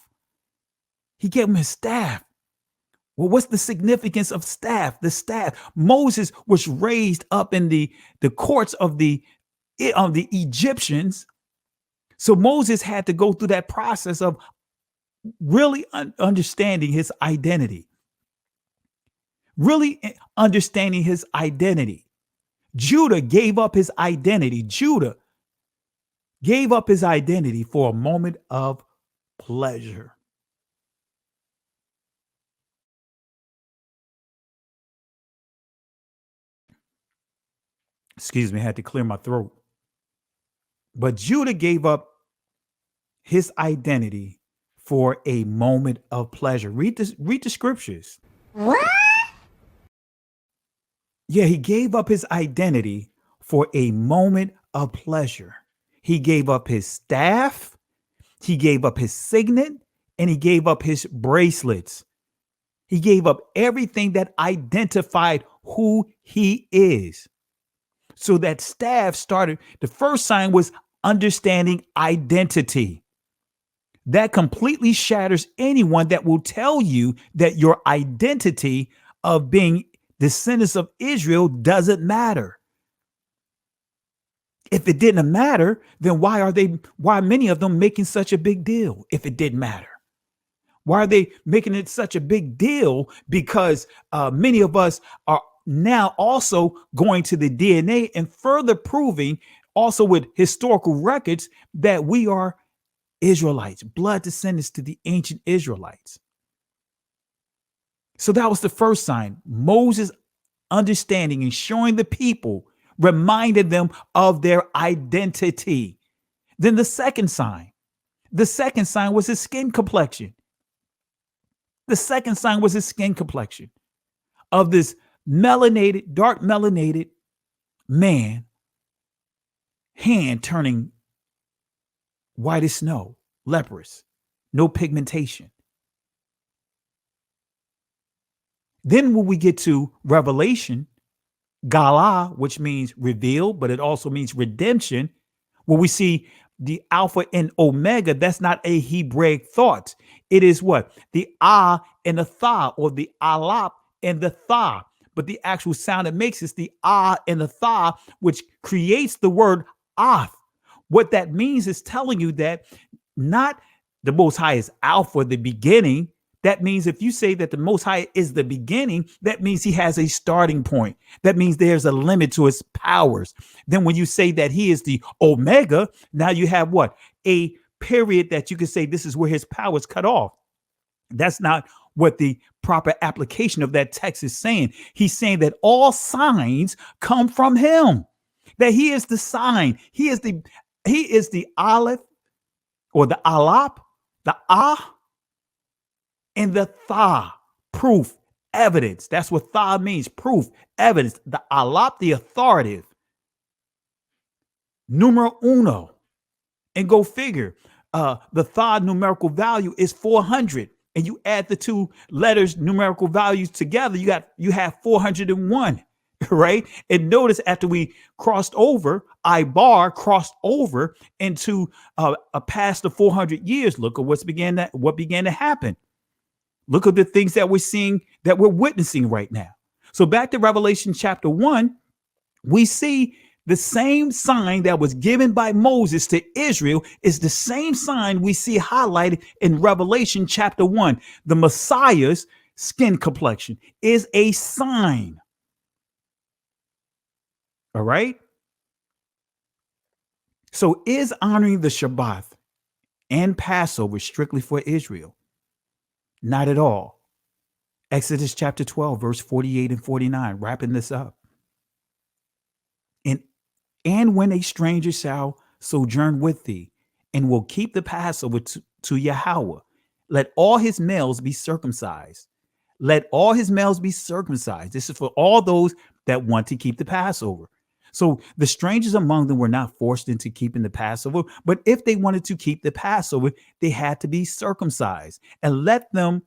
Well, what's the significance of staff? The staff. Moses was raised up in the courts of the Egyptians. So Moses had to go through that process of really understanding his identity. Judah gave up his identity. For a moment of pleasure. Excuse me, I had to clear my throat. But Judah gave up his identity for a moment of pleasure. Read the scriptures. What? Yeah, he gave up his identity for a moment of pleasure. He gave up his staff, he gave up his signet, and he gave up his bracelets. He gave up everything that identified who he is. So that staff started, the first sign was understanding identity. That completely shatters anyone that will tell you that your identity of being descendants of Israel doesn't matter. If it didn't matter, then why are many of them making such a big deal if it didn't matter? Why are they making it such a big deal? Because many of us are now also going to the DNA and further proving also with historical records that we are Israelites, blood descendants to the ancient Israelites. So that was the first sign. Moses understanding and showing the people, reminded them of their identity. Then the second sign was his skin complexion. Of this dark melanated man, hand turning white as snow, leprous, no pigmentation. Then when we get to Revelation, Gala, which means revealed, but it also means redemption, when we see the Alpha and Omega, that's not a Hebraic thought. It is what? The Ah and the Tha, or the Alap and the Tha. But the actual sound it makes is the Ah and the Tha, which creates the word Ath. What that means is telling you that not the Most High is Alpha, the beginning. That means if you say that the Most High is the beginning, that means he has a starting point. That means there's a limit to his powers. Then when you say that he is the Omega, now you have what? A period that you can say this is where his powers cut off. That's not what the proper application of that text is saying. He's saying that all signs come from him, that he is the sign. He is the Aleph, or the Alap, the Ah, and the Tha, proof, evidence. That's what Tha means, proof, evidence. The Alap, the authoritative. numero uno. And go figure, the third numerical value is 400. And you add the two letters numerical values together, you have 401, right? And notice after we crossed over, Ibar crossed over into past the 400 years. Look at what began to happen. Look at the things that we're seeing, that we're witnessing right now. So back to Revelation chapter 1, we see the same sign that was given by Moses to Israel is the same sign we see highlighted in Revelation chapter 1. The Messiah's skin complexion is a sign. All right. So is honoring the Shabbat and Passover strictly for Israel? Not at all. Exodus chapter 12, verse 48 and 49, wrapping this up. And when a stranger shall sojourn with thee, and will keep the Passover to YAHAWAH, let all his males be circumcised. Let all his males be circumcised. This is for all those that want to keep the Passover. So the strangers among them were not forced into keeping the Passover, but if they wanted to keep the Passover, they had to be circumcised. And then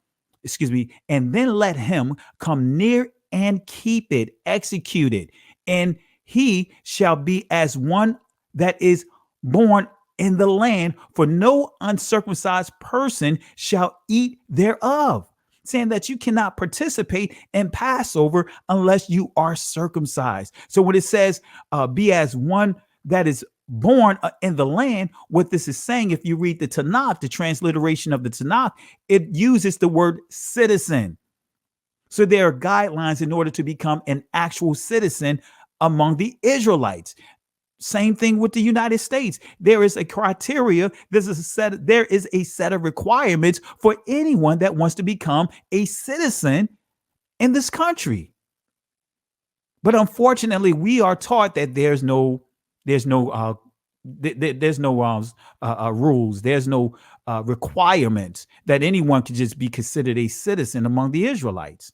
let him come near and keep it, execute it. And he shall be as one that is born in the land, for no uncircumcised person shall eat thereof. Saying that you cannot participate in Passover unless you are circumcised. So when it says be as one that is born in the land, what this is saying, if you read the Tanakh, the transliteration of the Tanakh, it uses the word citizen. So there are guidelines in order to become an actual citizen among the Israelites. Same thing with the United States. There is a criteria. There is a set of requirements for anyone that wants to become a citizen in this country. But unfortunately, we are taught that there's no rules. There's no requirements that anyone can just be considered a citizen among the Israelites.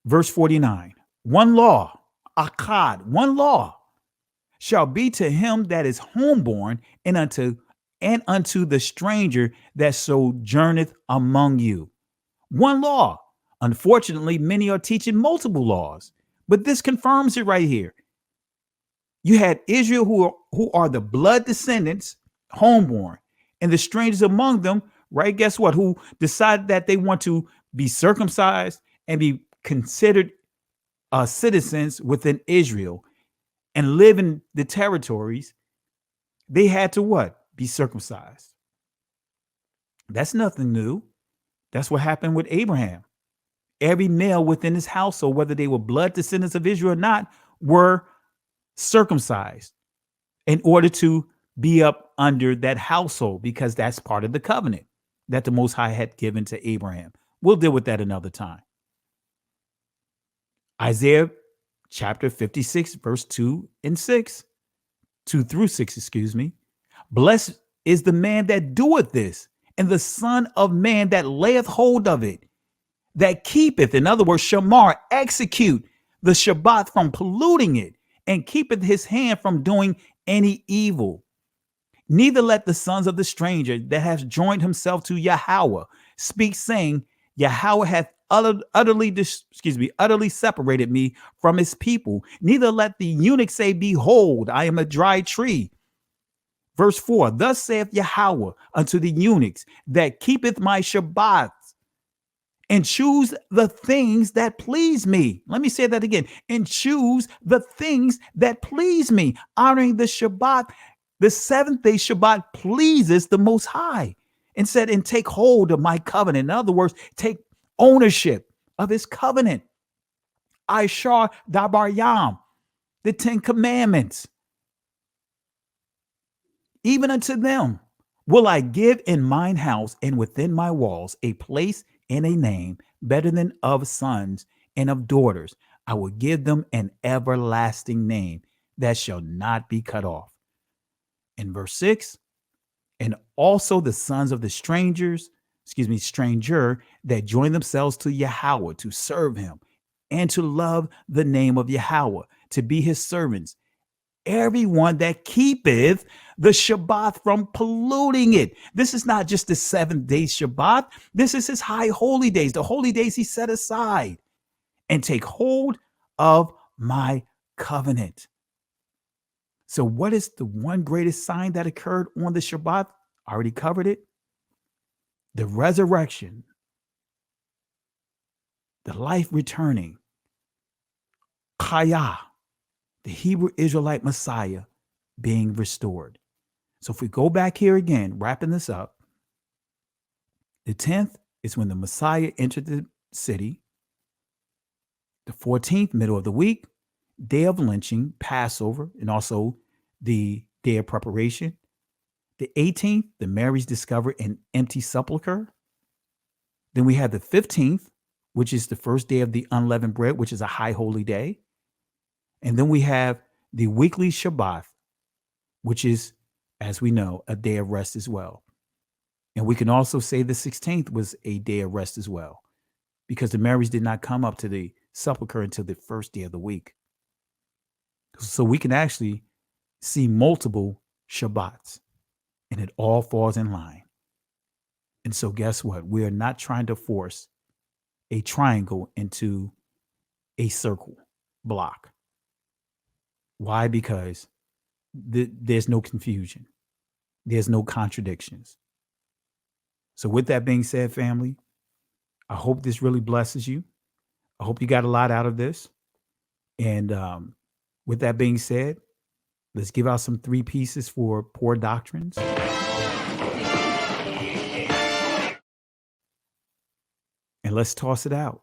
Verse 49, one law, akkad, one law shall be to him that is homeborn, and unto the stranger that sojourneth among you. One law. Unfortunately, many are teaching multiple laws, but this confirms it right here. You had Israel who are the blood descendants, homeborn, and the strangers among them, right? Guess what? Who decided that they want to be circumcised and be considered citizens within Israel and live in the territories. They had to what? Be circumcised. That's nothing new. That's what happened with Abraham. Every male within his household, whether they were blood descendants of Israel or not, were circumcised in order to be up under that household, because that's part of the covenant that the Most High had given to Abraham. We'll deal with that another time. Isaiah chapter 56, verse 2 through 6, Blessed is the man that doeth this, and the son of man that layeth hold of it, that keepeth, in other words, shamar, execute the Shabbat from polluting it, and keepeth his hand from doing any evil. Neither let the sons of the stranger that hath joined himself to YAHAWAH speak, saying, YAHAWAH hath utterly separated me from his people. Neither let the eunuch say, behold, I am a dry tree. Verse 4, thus saith YAHAWAH unto the eunuchs that keepeth my Shabbat, and choose the things that please me. Let me say that again. And choose the things that please me. Honoring the Shabbat, the seventh day Shabbat pleases the Most High. And said, and take hold of my covenant. In other words, take ownership of his covenant. Ishar Dabaryam, the 10 commandments. Even unto them will I give in mine house and within my walls a place and a name better than of sons and of daughters. I will give them an everlasting name that shall not be cut off. In verse 6, and also the sons of the stranger that join themselves to YAHAWAH to serve him and to love the name of YAHAWAH, to be his servants. Everyone that keepeth the Shabbat from polluting it. This is not just the 7-day Shabbat. This is his high holy days, the holy days he set aside, and take hold of my covenant. So what is the one greatest sign that occurred on the Shabbat? I already covered it. The resurrection, the life returning, Chayah, the Hebrew Israelite Messiah being restored. So if we go back here again, wrapping this up, the 10th is when the Messiah entered the city. The 14th, middle of the week, day of lynching, Passover, and also the day of preparation. The 18th, the Marys discover an empty sepulcher. Then we have the 15th, which is the first day of the unleavened bread, which is a high holy day. And then we have the weekly Shabbat, which is, as we know, a day of rest as well. And we can also say the 16th was a day of rest as well, because the Marys did not come up to the sepulcher until the first day of the week. So we can actually see multiple Shabbats, and it all falls in line. And so guess what? We are not trying to force a triangle into a circle block. Why? Because there's no confusion. There's no contradictions. So with that being said, family, I hope this really blesses you. I hope you got a lot out of this. And with that being said, let's give out some 3 pieces for poor doctrines. And let's toss it out.